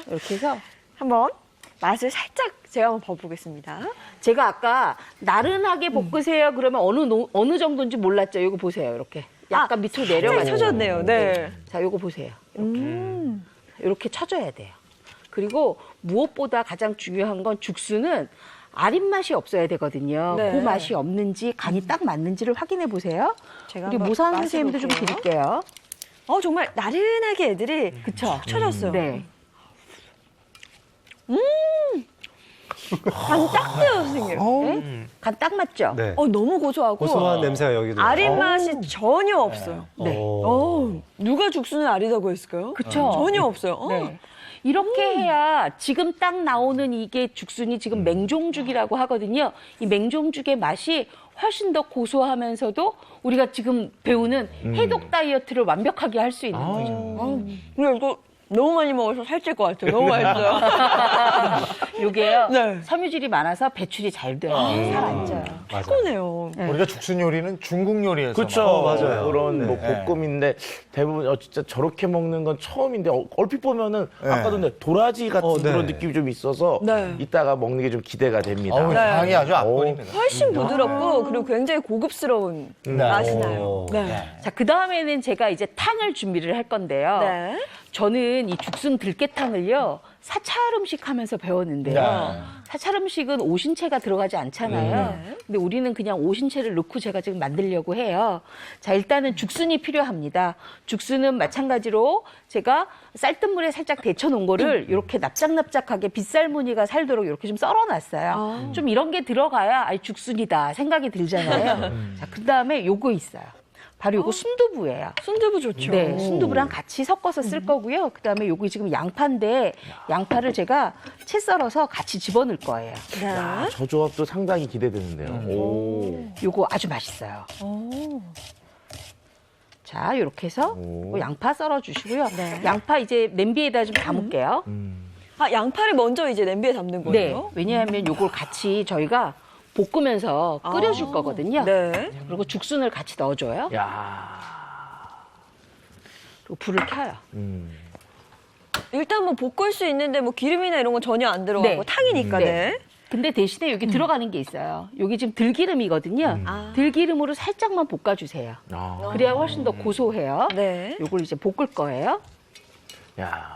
이렇게 해서 한번 맛을 살짝 제가 한번 봐보겠습니다. 제가 아까 나른하게 볶으세요. 그러면 어느 정도인지 몰랐죠. 이거 보세요. 이렇게 약간 밑으로 살짝 내려가요. 쳐졌네요. 네. 자, 요거 보세요. 이렇게 쳐줘야 돼요. 그리고 무엇보다 가장 중요한 건 죽순은 아린 맛이 없어야 되거든요. 네. 그 맛이 없는지 간이 딱 맞는지를 확인해 보세요. 제가 우리 한번 모사한 선생님도 좀 마셔볼게요. 드릴게요. 정말 나른하게 애들이 그쵸? 쳐졌어요. 네. 간 딱 돼요, 선생님. 네? 간 딱 맞죠? 네. 너무 고소하고 고소한 냄새가 여기도. 아린 맛이 전혀 없어요. 네. 누가 죽순을 아리다고 했을까요? 그쵸? 전혀 없어요. 네. 이렇게 해야 지금 딱 나오는 이게 죽순이 지금 맹종죽이라고 하거든요. 이 맹종죽의 맛이 훨씬 더 고소하면서도 우리가 지금 배우는 해독 다이어트를 완벽하게 할 수 있는 거죠. 근데 이거 너무 많이 먹어서 살찔 것 같아요. 너무 맛있어요. 요게요. 네. 섬유질이 많아서 배출이 잘 돼요. 살 안 쪄요. 최고네요. 우리가 죽순 요리는 중국 요리에서 그렇죠. 맞아요. 그런 뭐 네. 볶음인데 대부분 진짜 저렇게 먹는 건 처음인데 얼핏 보면은 네. 아까도 근데 도라지 같은 네. 그런 느낌이 좀 있어서 네. 이따가 먹는 게 좀 기대가 됩니다. 어우, 향이 아주 압권입니다. 훨씬 부드럽고 그리고 굉장히 고급스러운 맛이 나요. 네. 자, 그 다음에는 제가 이제 탕을 준비를 할 건데요. 네. 저는 이 죽순 들깨탕을요, 사찰 음식 하면서 배웠는데요. 네. 사찰 음식은 오신채가 들어가지 않잖아요. 근데 우리는 그냥 오신채를 넣고 제가 지금 만들려고 해요. 자, 일단은 죽순이 필요합니다. 죽순은 마찬가지로 제가 쌀뜨물에 살짝 데쳐 놓은 거를 이렇게 납작납작하게 빗살무늬가 살도록 이렇게 좀 썰어놨어요. 좀 이런 게 들어가야 아이 죽순이다 생각이 들잖아요. 자, 그 다음에 요거 있어요. 바로 요거 순두부예요. 순두부 좋죠. 네, 순두부랑 같이 섞어서 쓸 거고요. 그다음에 요거 지금 양파인데 양파를 제가 채 썰어서 같이 집어넣을 거예요. 네. 저 조합도 상당히 기대되는데요. 오. 요거 아주 맛있어요. 자, 이렇게 해서 요거 양파 썰어 주시고요. 네. 양파 이제 냄비에다 좀 담을게요. 아, 양파를 먼저 이제 냄비에 담는 네. 거예요? 왜냐하면 요걸 같이 저희가 볶으면서 끓여줄 거거든요. 네. 그리고 죽순을 같이 넣어줘요. 야. 그리고 불을 켜요. 일단 뭐 볶을 수 있는데 뭐 기름이나 이런 건 전혀 안 들어가고 네. 탕이니까. 네. 근데 대신에 여기 들어가는 게 있어요. 여기 지금 들기름이거든요. 들기름으로 살짝만 볶아주세요. 아. 그래야 훨씬 더 고소해요. 네. 요걸 이제 볶을 거예요. 야.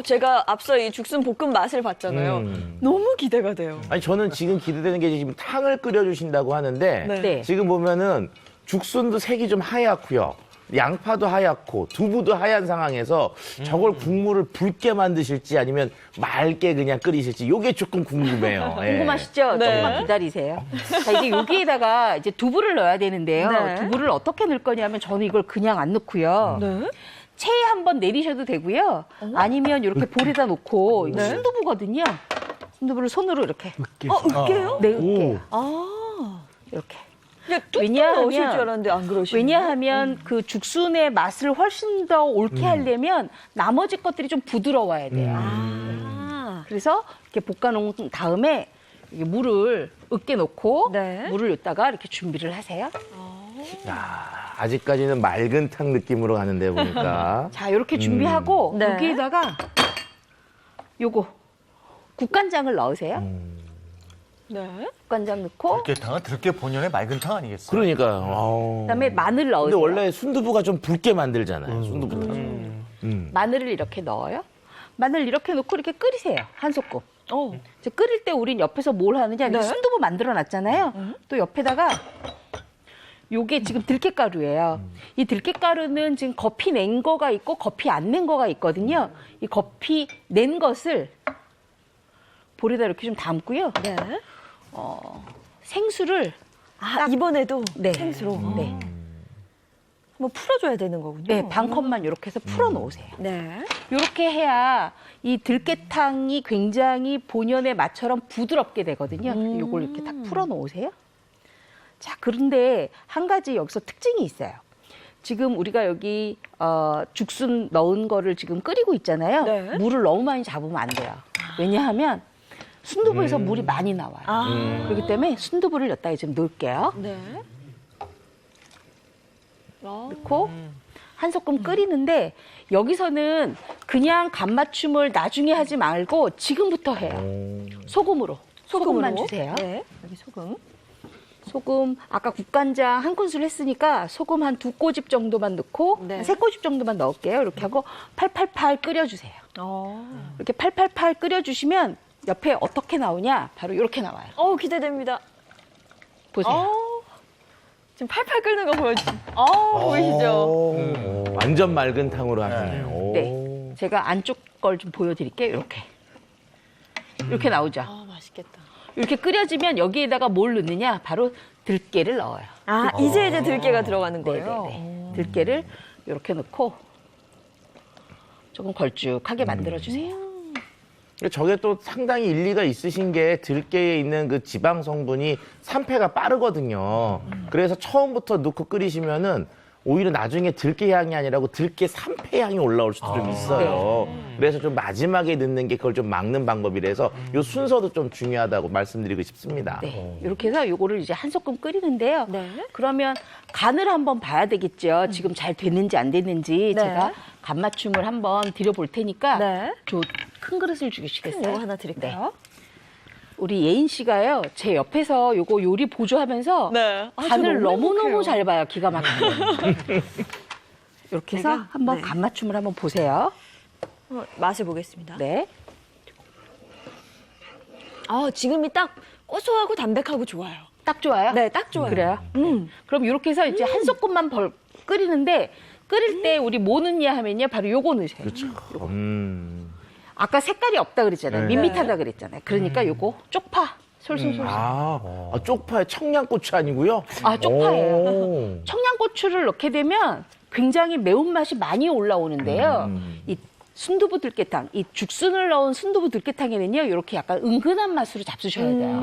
제가 앞서 이 죽순 볶음 맛을 봤잖아요. 너무 기대가 돼요. 아니 저는 지금 기대되는 게 지금 탕을 끓여주신다고 하는데 네. 네. 지금 보면은 죽순도 색이 좀 하얗고요. 양파도 하얗고 두부도 하얀 상황에서 저걸 국물을 붉게 만드실지 아니면 맑게 그냥 끓이실지 이게 조금 궁금해요. 예. 궁금하시죠? 네. 조금만 기다리세요. 자, 이제 여기에다가 이제 두부를 넣어야 되는데요. 네. 두부를 어떻게 넣을 거냐면 저는 이걸 그냥 안 넣고요. 네. 체에 한번 내리셔도 되고요. 아니면 이렇게 볼에다 놓고 이거 네. 순두부거든요. 순두부를 손으로 이렇게. 으깨요? 네, 으깨요. 이렇게. 그냥 뚝뚝 왜냐하면- 넣으실 줄 알았는데 안 그러시네요. 왜냐하면 그 죽순의 맛을 훨씬 더 옳게 하려면 나머지 것들이 좀 부드러워야 돼요. 그래서 이렇게 볶아놓은 다음에 이게 물을 으깨 놓고 네. 물을 넣다가 이렇게 준비를 하세요. 야, 아직까지는 맑은 탕 느낌으로 가는데 보니까. 자, 이렇게 준비하고 네. 여기에다가 요거 국간장을 넣으세요. 네. 국간장 넣고 들깨탕은 들깨 본연의 맑은 탕 아니겠어요? 그러니까. 그다음에 마늘 근데 넣으세요. 원래 순두부가 좀 붉게 만들잖아요. 순두부탕. 마늘을 이렇게 넣어요. 마늘 이렇게 넣고 이렇게 끓이세요. 한 소끔. 이제 끓일 때 우린 옆에서 뭘 하느냐? 이렇게 네. 순두부 만들어 놨잖아요. 또 옆에다가 요게 지금 들깨가루예요. 이 들깨가루는 지금 거피 낸 거가 있고 거피 안 낸 거가 있거든요. 이 거피 낸 것을 볼에다 이렇게 좀 담고요. 네. 생수를 이번에도 네. 생수로 네. 한번 풀어줘야 되는 거군요. 네, 반 컵만 이렇게 해서 풀어 놓으세요. 네. 이렇게 해야 이 들깨탕이 굉장히 본연의 맛처럼 부드럽게 되거든요. 요걸 이렇게 딱 풀어 놓으세요. 자, 그런데 한 가지 여기서 특징이 있어요. 지금 우리가 여기 죽순 넣은 거를 지금 끓이고 있잖아요. 네. 물을 너무 많이 잡으면 안 돼요. 왜냐하면 순두부에서 물이 많이 나와요. 그렇기 때문에 순두부를 여기다가 좀 넣을게요. 네. 넣고 한 소끔 끓이는데 여기서는 그냥 간 맞춤을 나중에 하지 말고 지금부터 해요. 소금으로. 소금만 주세요. 네. 여기 소금. 소금 아까 국간장 한 큰술 했으니까 소금 한 2꼬집 정도만 넣고 네. 한 3꼬집 정도만 넣을게요. 이렇게 하고 팔팔팔 끓여주세요. 이렇게 팔팔팔 끓여주시면 옆에 어떻게 나오냐? 바로 이렇게 나와요. 기대됩니다. 보세요. 지금 팔팔 끓는 거 보이시죠? 완전 맑은 탕으로 하시네요. 오. 네, 제가 안쪽 걸 좀 보여드릴게요. 이렇게 나오죠. 맛있겠다. 이렇게 끓여지면 여기에다가 뭘 넣느냐? 바로 들깨를 넣어요. 이제 들깨가 들어가는 거예요? 네네네. 들깨를 이렇게 넣고 조금 걸쭉하게 만들어주세요. 저게 또 상당히 일리가 있으신 게 들깨에 있는 그 지방 성분이 산패가 빠르거든요. 그래서 처음부터 넣고 끓이시면은 오히려 나중에 들깨 향이 아니라고 들깨 산패 향이 올라올 수도 좀 있어요. 그래서 좀 마지막에 넣는 게 그걸 좀 막는 방법이라서 이 순서도 좀 중요하다고 말씀드리고 싶습니다. 네, 이렇게 해서 요거를 이제 한 소끔 끓이는데요. 네. 그러면 간을 한번 봐야 되겠죠. 지금 잘 됐는지 안 됐는지 네. 제가 간 맞춤을 한번 드려볼 테니까 네. 저 큰 그릇을 주시겠어요? 이거 하나 드릴까요? 우리 예인 씨가요, 제 옆에서 요거 요리 보조하면서 네. 간을 저 너무 너무너무 행복해요. 잘 봐요. 기가 막히게. 이렇게 해서 내가? 한번 네. 간 맞춤을 한번 보세요. 맛을 보겠습니다. 네. 지금이 딱 고소하고 담백하고 좋아요. 딱 좋아요? 네, 딱 좋아요. 그래요? 그럼 이렇게 해서 이제 한 소끔만 끓이는데 끓일 때 우리 뭐 넣냐 하면요. 바로 요거 넣으셔요. 그렇죠. 아까 색깔이 없다 그랬잖아요. 네. 밋밋하다 그랬잖아요. 그러니까 요거 쪽파 솔솔솔솔. 쪽파에 청양고추 아니고요? 쪽파예요. 오. 청양고추를 넣게 되면 굉장히 매운맛이 많이 올라오는데요. 이 순두부 들깨탕, 이 죽순을 넣은 순두부 들깨탕에는요. 이렇게 약간 은근한 맛으로 잡수셔야 돼요.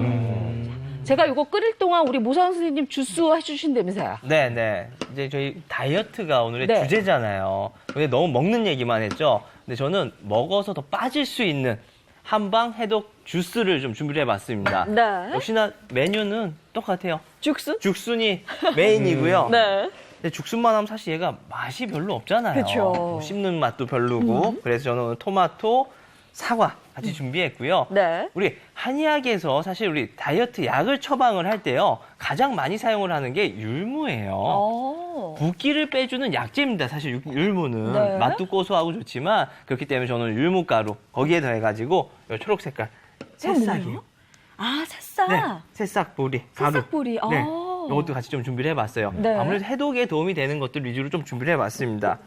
제가 이거 끓일 동안 우리 모상 선생님 주스 해주신다면서요. 네. 이제 저희 다이어트가 오늘의 네. 주제잖아요. 근데 너무 먹는 얘기만 했죠. 근데 저는 먹어서 더 빠질 수 있는 한방 해독 주스를 좀 준비를 해봤습니다. 네. 역시나 메뉴는 똑같아요. 죽순? 죽순이 메인이고요. 네. 근데 죽순만 하면 사실 얘가 맛이 별로 없잖아요. 그쵸. 뭐 씹는 맛도 별로고. 그래서 저는 오늘 토마토, 사과 같이 준비했고요. 네. 우리 한의학에서 사실 우리 다이어트 약을 처방을 할 때요. 가장 많이 사용을 하는 게 율무예요. 붓기를 빼주는 약재입니다. 사실 율무는. 네. 맛도 고소하고 좋지만 그렇기 때문에 저는 율무가루 거기에 더해가지고 이 초록 색깔 새싹이요. 새싹. 네, 새싹 보리 가루. 새싹 보리. 네, 이것도 같이 좀 준비를 해봤어요. 네. 아무래도 해독에 도움이 되는 것들 위주로 좀 준비를 해봤습니다.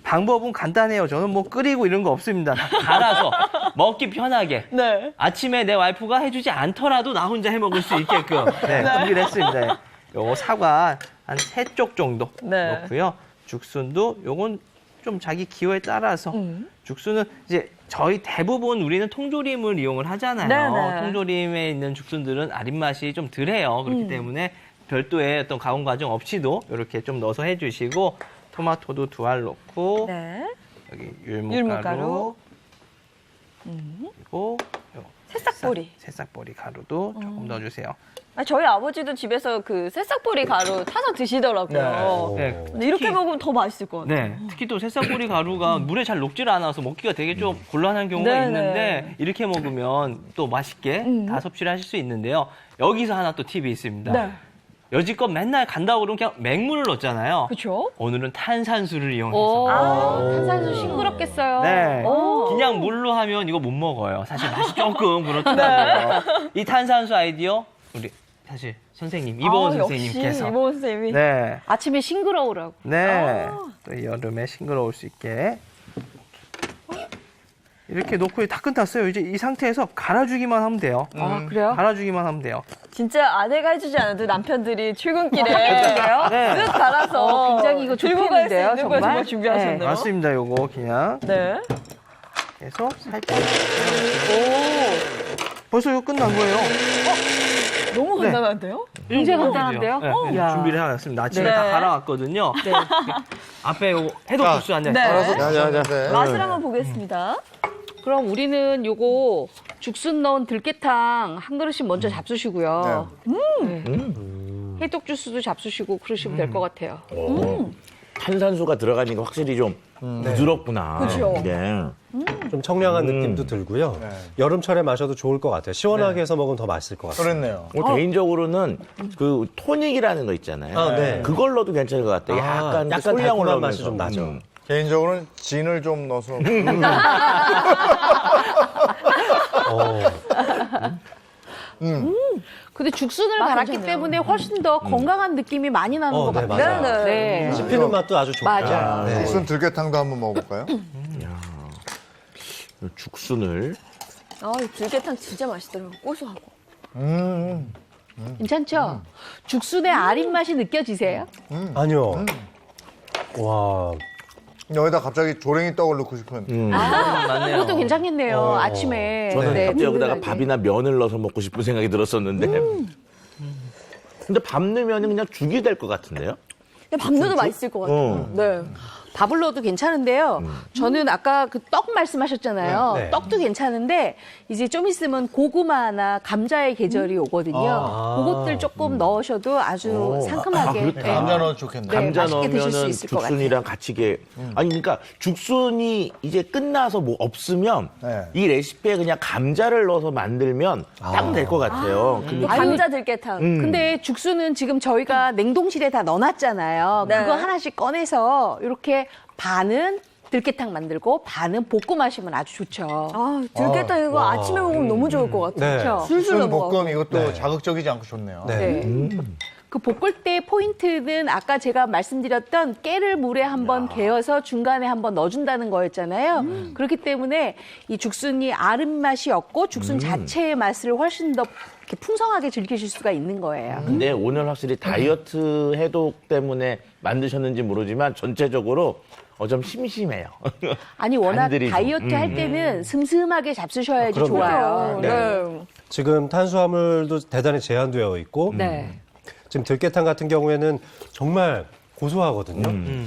방법은 간단해요. 저는 뭐 끓이고 이런 거 없습니다. 갈아서 먹기 편하게. 네. 아침에 내 와이프가 해주지 않더라도 나 혼자 해 먹을 수 있게끔 준비를 했습니다. 요거 사과 한 3쪽 정도 네. 넣고요. 죽순도 요건 좀 자기 기호에 따라서 죽순은 이제 저희 대부분 우리는 통조림을 이용을 하잖아요. 네네. 통조림에 있는 죽순들은 아린 맛이 좀 덜해요. 그렇기 때문에 별도의 어떤 가공 과정 없이도 이렇게 좀 넣어서 해주시고 토마토도 2알 넣고 네. 여기 율무가루. 율무가루 그리고 요 새싹보리. 새싹보리 가루도 조금 넣어주세요. 저희 아버지도 집에서 그 새싹보리 가루 타서 드시더라고요. 네. 근데 이렇게 먹으면 더 맛있을 것 같아요. 네, 특히 또 새싹보리 가루가 물에 잘 녹질 않아서 먹기가 되게 좀 곤란한 경우가 네네. 있는데 이렇게 먹으면 또 맛있게 다 섭취를 하실 수 있는데요. 여기서 하나 또 팁이 있습니다. 네. 여지껏 맨날 간다고 그러면 그냥 맹물을 넣었잖아요. 그렇죠? 오늘은 탄산수를 이용해서. 탄산수 싱그럽겠어요. 네. 오. 그냥 물로 하면 이거 못 먹어요. 사실 맛이 조금 그렇더라고요. 이 탄산수 아이디어 우리 사실 선생님 이보은 선생님께서 역시 이보은 선생님이. 네. 아침에 싱그러우라고. 네. 또 여름에 싱그러울 수 있게 이렇게 놓고 다 끝났어요. 이제 이 상태에서 갈아주기만 하면 돼요. 그래요? 갈아주기만 하면 돼요. 진짜 아내가 해주지 않아도 남편들이 출근길에 네. 쓱 갈아서 굉장히 이거 들고 갈 수 좋겠는데요, 있는 걸 정말? 정말 준비하셨네요. 맞습니다. 요거 그냥 네. 해서 살짝. 벌써 이거 끝난 거예요. 너무 네. 간단한데요? 굉장히 간단한데요? 네, 야. 준비를 해놨습니다. 아침에 네. 다 갈아왔거든요. 앞에 요거 해독 주스 한 잔. 네. 네. 맛을 한번 보겠습니다. 그럼 우리는 요거 죽순 넣은 들깨탕 한 그릇씩 먼저 잡수시고요. 해독 주스도 잡수시고 그러시면 될 것 같아요. 탄산수가 들어가니까 확실히 좀 부드럽구나. 그죠. 이게. 좀 청량한 느낌도 들고요. 여름철에 마셔도 좋을 것 같아요. 시원하게 해서 먹으면 더 맛있을 것 같아요. 그렇네요. 개인적으로는 그 토닉이라는 거 있잖아요. 네. 그걸로도 괜찮을 것 같아요. 약간 약간 솔량 달콤한 올라오면서. 맛이 좀 나죠. 개인적으로는 진을 좀 넣어서 근데 죽순을 갈았기 때문에 훨씬 더 건강한 느낌이 많이 나는 것 네, 같아요. 맞아요. 네. 씹히는 맛도 아주 좋고. 맞아요. 네. 죽순 들깨탕도 한번 먹어볼까요? 죽순을 이 들깨탕 진짜 맛있더라고요. 고소하고. 괜찮죠? 죽순의 아린 맛이 느껴지세요? 아니요. 와, 여기다 갑자기 조랭이 떡을 넣고 싶은. 맞네요. 그것도 괜찮겠네요. 아침에. 저는 네, 갑자기 여기다가 든든하게. 밥이나 면을 넣어서 먹고 싶은 생각이 들었었는데. 근데 밥 넣으면 그냥 죽이 될 것 같은데요? 근데 밥 넣어도 맛있을 것 같아요. 네. 밥을 넣어도 괜찮은데요. 저는 아까 그 떡 말씀하셨잖아요. 네. 떡도 괜찮은데 이제 좀 있으면 고구마나 감자의 계절이 오거든요. 그것들 조금 넣으셔도 아주 상큼하게 그렇다. 네. 감자 넣어도 좋겠네. 네, 감자 맛있게 드실 수 넣으면은 있을 것 죽순이랑 같이 이게 아니 그러니까 죽순이 이제 끝나서 뭐 없으면 네. 이 레시피에 그냥 감자를 넣어서 만들면 딱 될 것 같아요. 근데 감자 들깨탕. 근데 죽순은 지금 저희가 냉동실에 다 넣어놨잖아요. 네. 그거 하나씩 꺼내서 이렇게 반은 들깨탕 만들고 반은 볶고 마시면 아주 좋죠. 아, 들깨탕 이거 와. 아침에 먹으면 너무 좋을 것 같아요. 네. 그렇죠. 술술 죽순 넘어가고. 볶음 이것도 네. 자극적이지 않고 좋네요. 네. 그 볶을 때 포인트는 아까 제가 말씀드렸던 깨를 물에 한번 개어서 중간에 한번 넣어준다는 거였잖아요. 그렇기 때문에 이 죽순이 아른 맛이 없고 죽순 자체의 맛을 훨씬 더 이렇게 풍성하게 즐기실 수가 있는 거예요. 근데 오늘 확실히 다이어트 해독 때문에 만드셨는지 모르지만 전체적으로 좀 심심해요. 아니 워낙 간들이 좀. 다이어트 할 때는 슴슴하게 잡수셔야지 그럼요. 좋아요. 네. 지금 탄수화물도 대단히 제한되어 있고 네. 지금 들깨탕 같은 경우에는 정말 고소하거든요.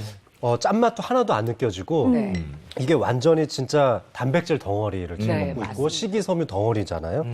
짠맛도 하나도 안 느껴지고 네. 이게 완전히 진짜 단백질 덩어리를 지금 네, 먹고 있고 맞습니다. 식이섬유 덩어리잖아요.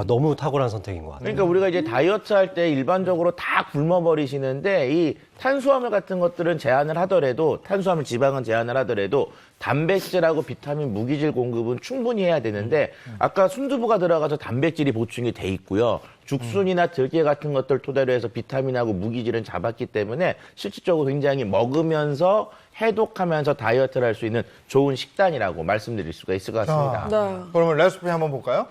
너무 탁월한 선택인 것 같아요. 그러니까 우리가 이제 다이어트 할 때 일반적으로 다 굶어버리시는데 이 탄수화물 같은 것들은 제한을 하더라도 탄수화물 지방은 제한을 하더라도 단백질하고 비타민, 무기질 공급은 충분히 해야 되는데 아까 순두부가 들어가서 단백질이 보충이 돼 있고요. 죽순이나 들깨 같은 것들 토대로 해서 비타민하고 무기질은 잡았기 때문에 실질적으로 굉장히 먹으면서 해독하면서 다이어트를 할 수 있는 좋은 식단이라고 말씀드릴 수가 있을 것 같습니다. 네. 그러면 레시피 한번 볼까요?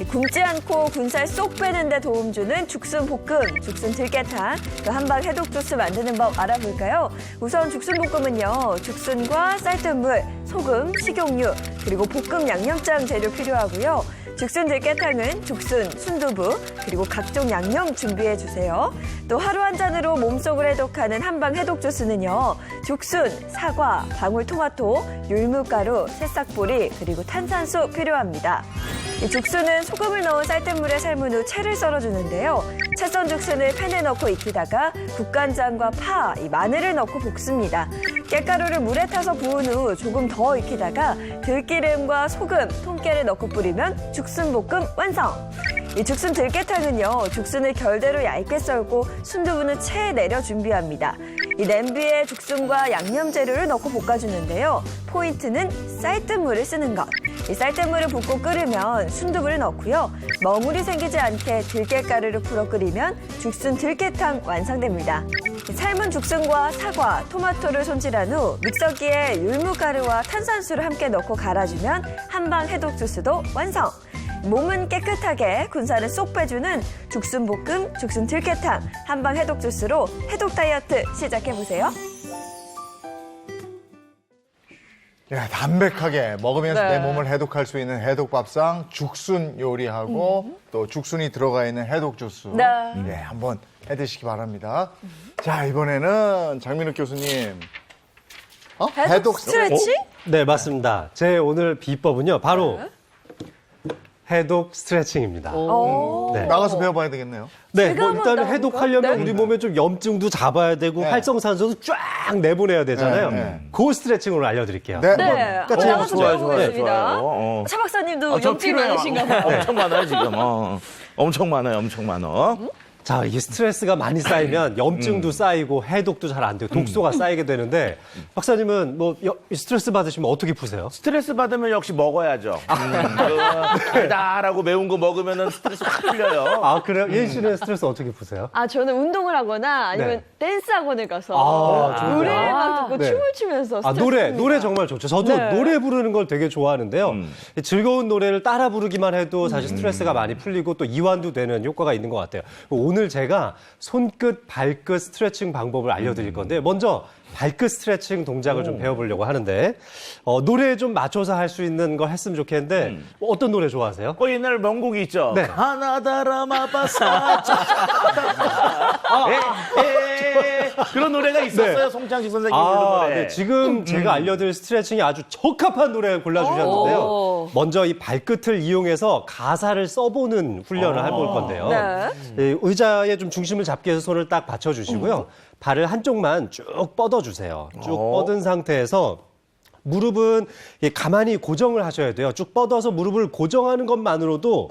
굶지 않고 군살 쏙 빼는 데 도움 주는 죽순 볶음, 죽순 들깨탕, 그 한방 해독 주스 만드는 법 알아볼까요? 우선 죽순 볶음은요, 죽순과 쌀뜨물, 소금, 식용유, 그리고 볶음 양념장 재료 필요하고요. 죽순 들깨탕은 죽순, 순두부, 그리고 각종 양념 준비해 주세요. 또 하루 한 잔으로 몸속을 해독하는 한방 해독 주스는요, 죽순, 사과, 방울토마토, 율무가루, 새싹보리, 그리고 탄산수 필요합니다. 이 죽순은 소금을 넣은 쌀뜨물에 삶은 후 채를 썰어주는데요. 채 썬 죽순을 팬에 넣고 익히다가 국간장과 파, 이 마늘을 넣고 볶습니다. 깻가루를 물에 타서 부은 후 조금 더 익히다가 들기름과 소금, 통깨를 넣고 뿌리면 죽순볶음 완성! 이 죽순 들깨탕은요, 죽순을 결대로 얇게 썰고 순두부는 채에 내려 준비합니다. 이 냄비에 죽순과 양념 재료를 넣고 볶아주는데요. 포인트는 쌀뜨물을 쓰는 것. 이 쌀뜨물을 붓고 끓으면 순두부를 넣고요. 머물이 생기지 않게 들깨가루를 풀어 끓이면 죽순 들깨탕 완성됩니다. 삶은 죽순과 사과, 토마토를 손질한 후 믹서기에 율무가루와 탄산수를 함께 넣고 갈아주면 한방 해독 주스도 완성! 몸은 깨끗하게 군살은 쏙 빼주는 죽순볶음, 죽순 들깨탕, 한방 해독 주스로 해독 다이어트 시작해보세요. 야, 담백하게 먹으면서 네. 내 몸을 해독할 수 있는 해독 밥상, 죽순 요리하고 또 죽순이 들어가 있는 해독 주스. 네. 예, 한번 해 드시기 바랍니다. 자, 이번에는 장민욱 교수님. 해독 스트레칭? 네, 맞습니다. 제 오늘 비법은요, 바로 해독 스트레칭입니다. 네. 나가서 배워봐야 되겠네요. 네, 제가 뭐 한번 일단 나가볼까요? 해독하려면 네. 우리 몸에 좀 염증도 잡아야 되고 네. 활성산소도 쫙 내보내야 되잖아요. 네. 그 스트레칭으로 알려드릴게요. 네. 네, 같이 나가서 해보세요. 배워보겠습니다. 차 차 박사님도 염증이 많으신가 봐요. 엄청 많아요, 지금. 엄청 많아요, 엄청 많아. 자, 이게 스트레스가 많이 쌓이면 염증도 쌓이고 해독도 잘 안 되고 독소가 쌓이게 되는데 박사님은 뭐 스트레스 받으시면 어떻게 푸세요? 스트레스 받으면 역시 먹어야죠. 달달하고 매운 거 먹으면 스트레스 확 풀려요. 아, 그래요? 예인 씨는 스트레스 어떻게 푸세요? 아, 저는 운동을 하거나 아니면 댄스 학원을 가서 아, 좋은데요? 노래를 막 듣고 네. 춤을 추면서 아, 스트레스 노래 정말 좋죠. 저도 네. 노래 부르는 걸 되게 좋아하는데요. 즐거운 노래를 따라 부르기만 해도 사실 스트레스가 많이 풀리고 또 이완도 되는 효과가 있는 것 같아요. 오늘 제가 손끝, 발끝 스트레칭 방법을 알려드릴 건데 먼저 발끝 스트레칭 동작을 좀 배워보려고 하는데 노래에 좀 맞춰서 할 수 있는 거 했으면 좋겠는데 어떤 노래 좋아하세요? 옛날 명곡이 있죠. 네. 하나다라 마바사 그런 노래가 있었어요. 네. 송창식 선생님이 부른 노래. 네. 지금 제가 알려드릴 스트레칭이 아주 적합한 노래 골라주셨는데요. 오. 먼저 이 발끝을 이용해서 가사를 써보는 훈련을 해볼 건데요. 네. 이 의자에 좀 중심을 잡기 위해서 손을 딱 받쳐주시고요. 발을 한쪽만 쭉 뻗어주세요. 쭉 뻗은 상태에서 무릎은 가만히 고정을 하셔야 돼요. 쭉 뻗어서 무릎을 고정하는 것만으로도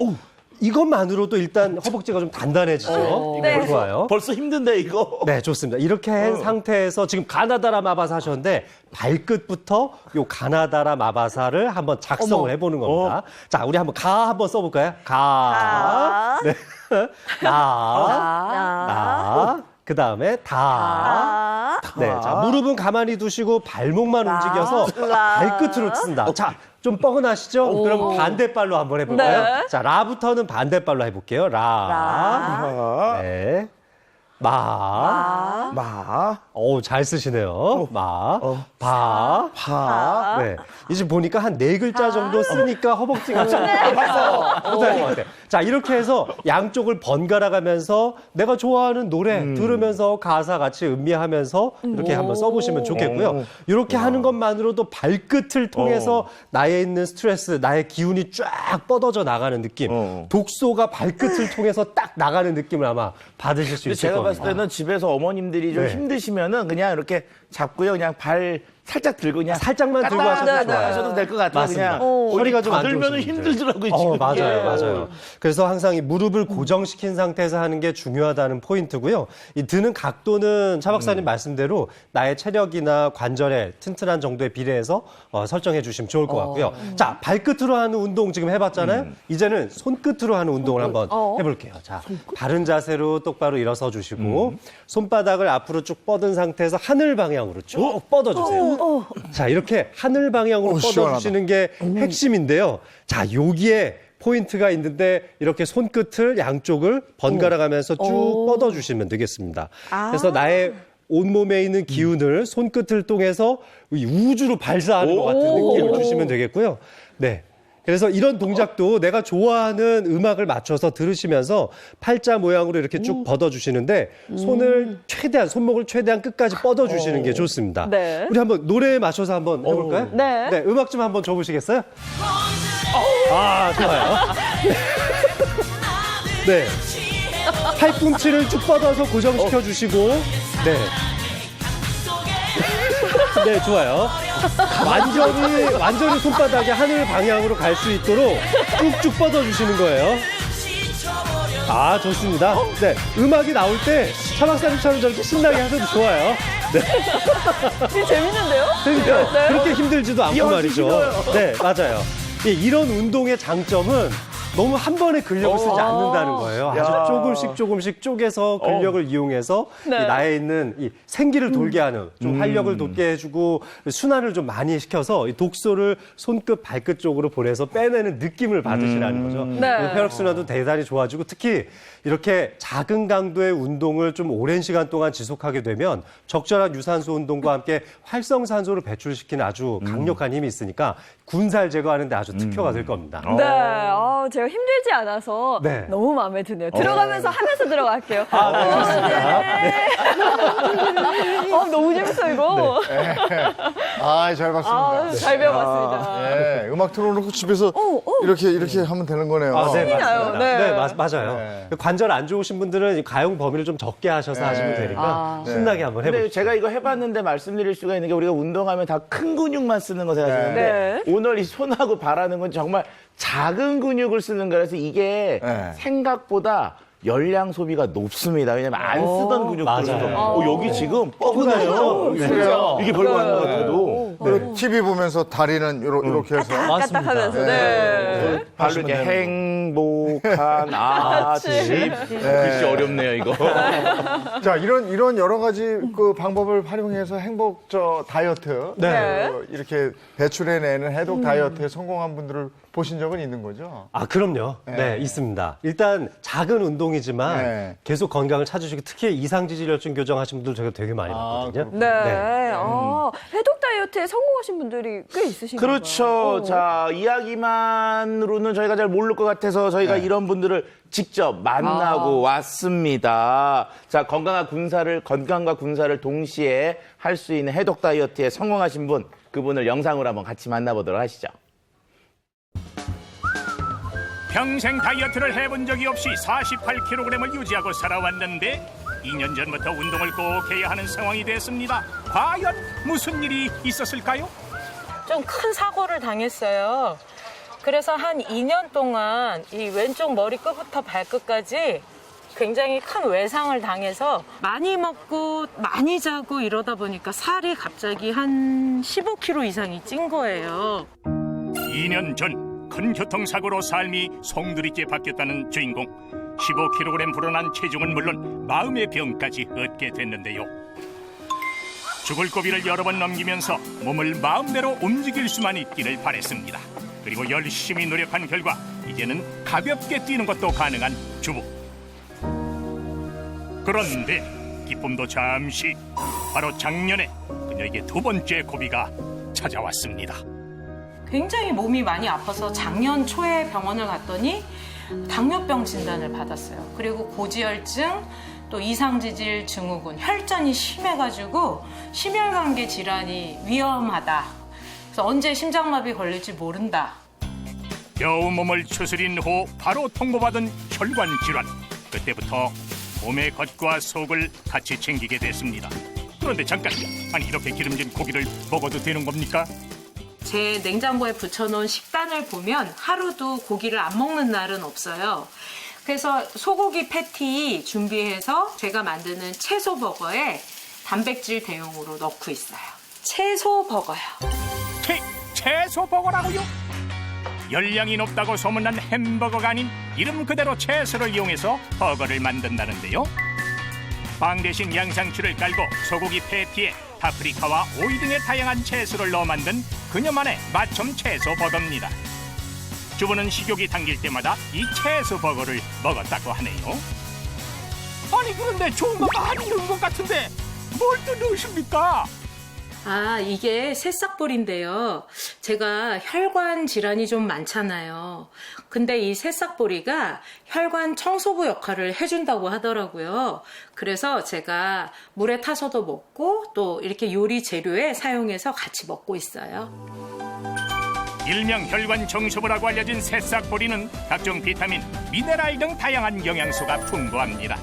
이것만으로도 일단 허벅지가 좀 단단해지죠. 네. 좋아요. 벌써 힘든데 이거. 네, 좋습니다. 이렇게 한 상태에서 지금 가나다라 마바사 하셨는데 발끝부터 요 가나다라 마바사를 한번 작성을 해보는 겁니다. 자, 우리 한번 가 한번 써볼까요? 가. 네. 나. 나. 그 다음에 다. 네, 자, 무릎은 가만히 두시고 발목만 움직여서 발끝으로 쓴다. 자, 좀 뻐근하시죠? 그럼 반대발로 한번 해볼까요? 네. 자, 라부터는 반대발로 해볼게요. 라. 네. 마. 잘 쓰시네요. 마. 바. 네. 이제 보니까 한 4글자 정도 쓰니까 허벅지가 좀 아파서 못할 것 같아요. 자, 이렇게 해서 양쪽을 번갈아 가면서 내가 좋아하는 노래 들으면서 가사 같이 음미하면서 이렇게 한번 써보시면 좋겠고요. 이렇게 하는 것만으로도 발끝을 통해서 나에 있는 스트레스, 나의 기운이 쫙 뻗어져 나가는 느낌. 독소가 발끝을 통해서 딱 나가는 느낌을 아마 받으실 수 근데 있을 제가 겁니다. 봤을 때는 집에서 어머님들이 좀 네. 힘드시면은 그냥 이렇게 잡고요. 그냥 발 살짝 들고 그냥 살짝만 들고 하셔도 좋아요. 하셔도 될 것 같아요. 맞습니다. 그냥 허리가 좀 안 들면은 좋으신 분들. 힘들더라고요. 지금. 맞아요. 그래서 항상 이 무릎을 고정시킨 상태에서 하는 게 중요하다는 포인트고요. 이 드는 각도는 차 박사님 말씀대로 나의 체력이나 관절에 튼튼한 정도에 비례해서 설정해 주시면 좋을 것 같고요. 자, 발끝으로 하는 운동 지금 해봤잖아요. 이제는 손끝으로 하는 운동을 한번 해볼게요. 자, 바른 자세로 똑바로 일어서 주시고 손바닥을 앞으로 쭉 뻗은 상태에서 하늘 방향으로 쭉 뻗어주세요. 자, 이렇게 하늘 방향으로 뻗어주시는 게 핵심인데요. 자, 여기에 포인트가 있는데 이렇게 손끝을 양쪽을 번갈아 가면서 쭉 뻗어주시면 되겠습니다. 그래서 나의 온몸에 있는 기운을 손끝을 통해서 이 우주로 발사하는 것 같은 느낌을 주시면 되겠고요. 네. 그래서 이런 동작도 내가 좋아하는 음악을 맞춰서 들으시면서 팔자 모양으로 이렇게 쭉 뻗어주시는데 손목을 최대한 끝까지 뻗어주시는 게 좋습니다. 네. 우리 한번 노래에 맞춰서 한번 해볼까요? 네. 음악 좀 한번 줘보시겠어요? 좋아요. 네. 팔꿈치를 쭉 뻗어서 고정시켜 주시고, 네. 네, 좋아요. 완전히 손바닥이 하늘 방향으로 갈 수 있도록 쭉쭉 뻗어주시는 거예요. 좋습니다. 네, 음악이 나올 때 차 박사님처럼 저렇게 신나게 하셔도 좋아요. 네. 되게 재밌는데요? 그러니까 네. 그렇게 힘들지도 않고 말이죠. 네, 맞아요. 이런 운동의 장점은 너무 한 번에 근력을 쓰지 않는다는 거예요. 아주 조금씩 쪼개서 근력을 이용해서 네. 이 나에 있는 이 생기를 돌게 하는 좀 활력을 돋게 해주고 순환을 좀 많이 시켜서 이 독소를 손끝, 발끝 쪽으로 보내서 빼내는 느낌을 받으시라는 거죠. 네. 혈액순환도 대단히 좋아지고 특히 이렇게 작은 강도의 운동을 좀 오랜 시간 동안 지속하게 되면 적절한 유산소 운동과 함께 활성산소를 배출시키는 아주 강력한 힘이 있으니까 군살 제거하는 데 아주 특효가 될 겁니다. 네, 제가 힘들지 않아서 네. 너무 마음에 드네요. 들어가면서 하면서 들어갈게요. 너무 재밌어요, 이거. 잘 봤습니다. 잘 배워봤습니다. 네, 음악 틀어놓고 집에서 이렇게 하면 되는 거네요. 네, 나요. 맞습니다. 네. 네, 맞아요. 관절 안 좋으신 분들은 이 가용 범위를 좀 적게 하셔서 하시면 되니까 신나게 한번 근데 해보시죠. 제가 이거 해봤는데 말씀드릴 수가 있는 게 우리가 운동하면 다 큰 근육만 쓰는 거 생각하시는데 네. 오늘 이 손하고 발하는 건 정말 작은 근육을 쓰는 거라서 이게 네. 생각보다 열량 소비가 높습니다. 왜냐면 안 쓰던 근육들도 맞아요. 여기 지금 뻐근해요. 그래요. 이게 별거 아닌 것 같아도. TV 보면서 다리는 이렇게 해서. 까딱하면서. 네. 발로 이렇게 행복한 아침. 글씨 어렵네요, 이거. 자, 이런 여러 가지 그 방법을 활용해서 행복 다이어트 네. 이렇게 배출해내는 해독 다이어트에 성공한 분들을 보신 적은 있는 거죠? 그럼요. 네, 있습니다. 일단 작은 운동이지만 네. 계속 건강을 찾으시고 특히 이상지질혈증 교정하신 분들 제가 되게 많이 봤거든요. 네. 해독 다이어트에 성공하신 분들이 꽤 있으신가요? 그렇죠. 자, 이야기만으로는 저희가 잘 모를 것 같아서 저희가 이런 분들을 직접 만나고 왔습니다. 자, 건강과 군사를 동시에 할 수 있는 해독 다이어트에 성공하신 분, 그분을 영상으로 한번 같이 만나보도록 하시죠. 평생 다이어트를 해본 적이 없이 48kg을 유지하고 살아왔는데 2년 전부터 운동을 꼭 해야 하는 상황이 됐습니다. 과연 무슨 일이 있었을까요? 좀 큰 사고를 당했어요. 그래서 한 2년 동안 이 왼쪽 머리끝부터 발끝까지 굉장히 큰 외상을 당해서 많이 먹고 많이 자고 이러다 보니까 살이 갑자기 한 15kg 이상이 찐 거예요. 2년 전 큰 교통사고로 삶이 송두리째 바뀌었다는 주인공. 15kg 불어난 체중은 물론 마음의 병까지 얻게 됐는데요. 죽을 고비를 여러 번 넘기면서 몸을 마음대로 움직일 수만 있기를 바랬습니다. 그리고 열심히 노력한 결과 이제는 가볍게 뛰는 것도 가능한 주부. 그런데 기쁨도 잠시. 바로 작년에 그녀에게 두 번째 고비가 찾아왔습니다. 굉장히 몸이 많이 아파서 작년 초에 병원을 갔더니 당뇨병 진단을 받았어요. 그리고 고지혈증, 또 이상지질 증후군, 혈전이 심해가지고 심혈관계 질환이 위험하다. 그래서 언제 심장마비 걸릴지 모른다. 겨우 몸을 추스린 후 바로 통보받은 혈관 질환. 그때부터 몸의 겉과 속을 같이 챙기게 됐습니다. 그런데 잠깐, 아니 이렇게 기름진 고기를 먹어도 되는 겁니까? 제 냉장고에 붙여놓은 식단을 보면 하루도 고기를 안 먹는 날은 없어요. 그래서 소고기 패티 준비해서 제가 만드는 채소 버거에 단백질 대용으로 넣고 있어요. 채소 버거요. 채소 버거라고요? 열량이 높다고 소문난 햄버거가 아닌 이름 그대로 채소를 이용해서 버거를 만든다는데요. 빵 대신 양상추를 깔고 소고기 패티에 파프리카와 오이 등의 다양한 채소를 넣어 만든 그녀만의 맞춤 채소 버거입니다. 주부는 식욕이 당길 때마다 이 채소 버거를 먹었다고 하네요. 아니 그런데 좋은 거 많이 넣은 것 같은데 뭘 또 넣으십니까? 아, 이게 새싹보리인데요. 제가 혈관 질환이 좀 많잖아요. 근데 이 새싹보리가 혈관 청소부 역할을 해준다고 하더라고요. 그래서 제가 물에 타서도 먹고 또 이렇게 요리 재료에 사용해서 같이 먹고 있어요. 일명 혈관 청소부라고 알려진 새싹보리는 각종 비타민, 미네랄 등 다양한 영양소가 풍부합니다.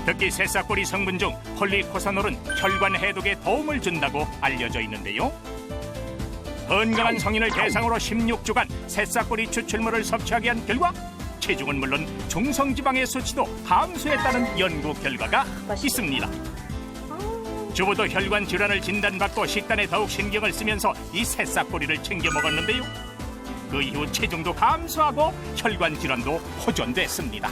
특히 새싹보리 성분 중 폴리코사놀은 혈관 해독에 도움을 준다고 알려져 있는데요. 건강한 성인을 대상으로 16주간 새싹보리 추출물을 섭취하게 한 결과 체중은 물론 중성지방의 수치도 감소했다는 연구 결과가 있습니다. 주부도 혈관 질환을 진단받고 식단에 더욱 신경을 쓰면서 이 새싹보리를 챙겨 먹었는데요. 그 이후 체중도 감소하고 혈관 질환도 호전됐습니다.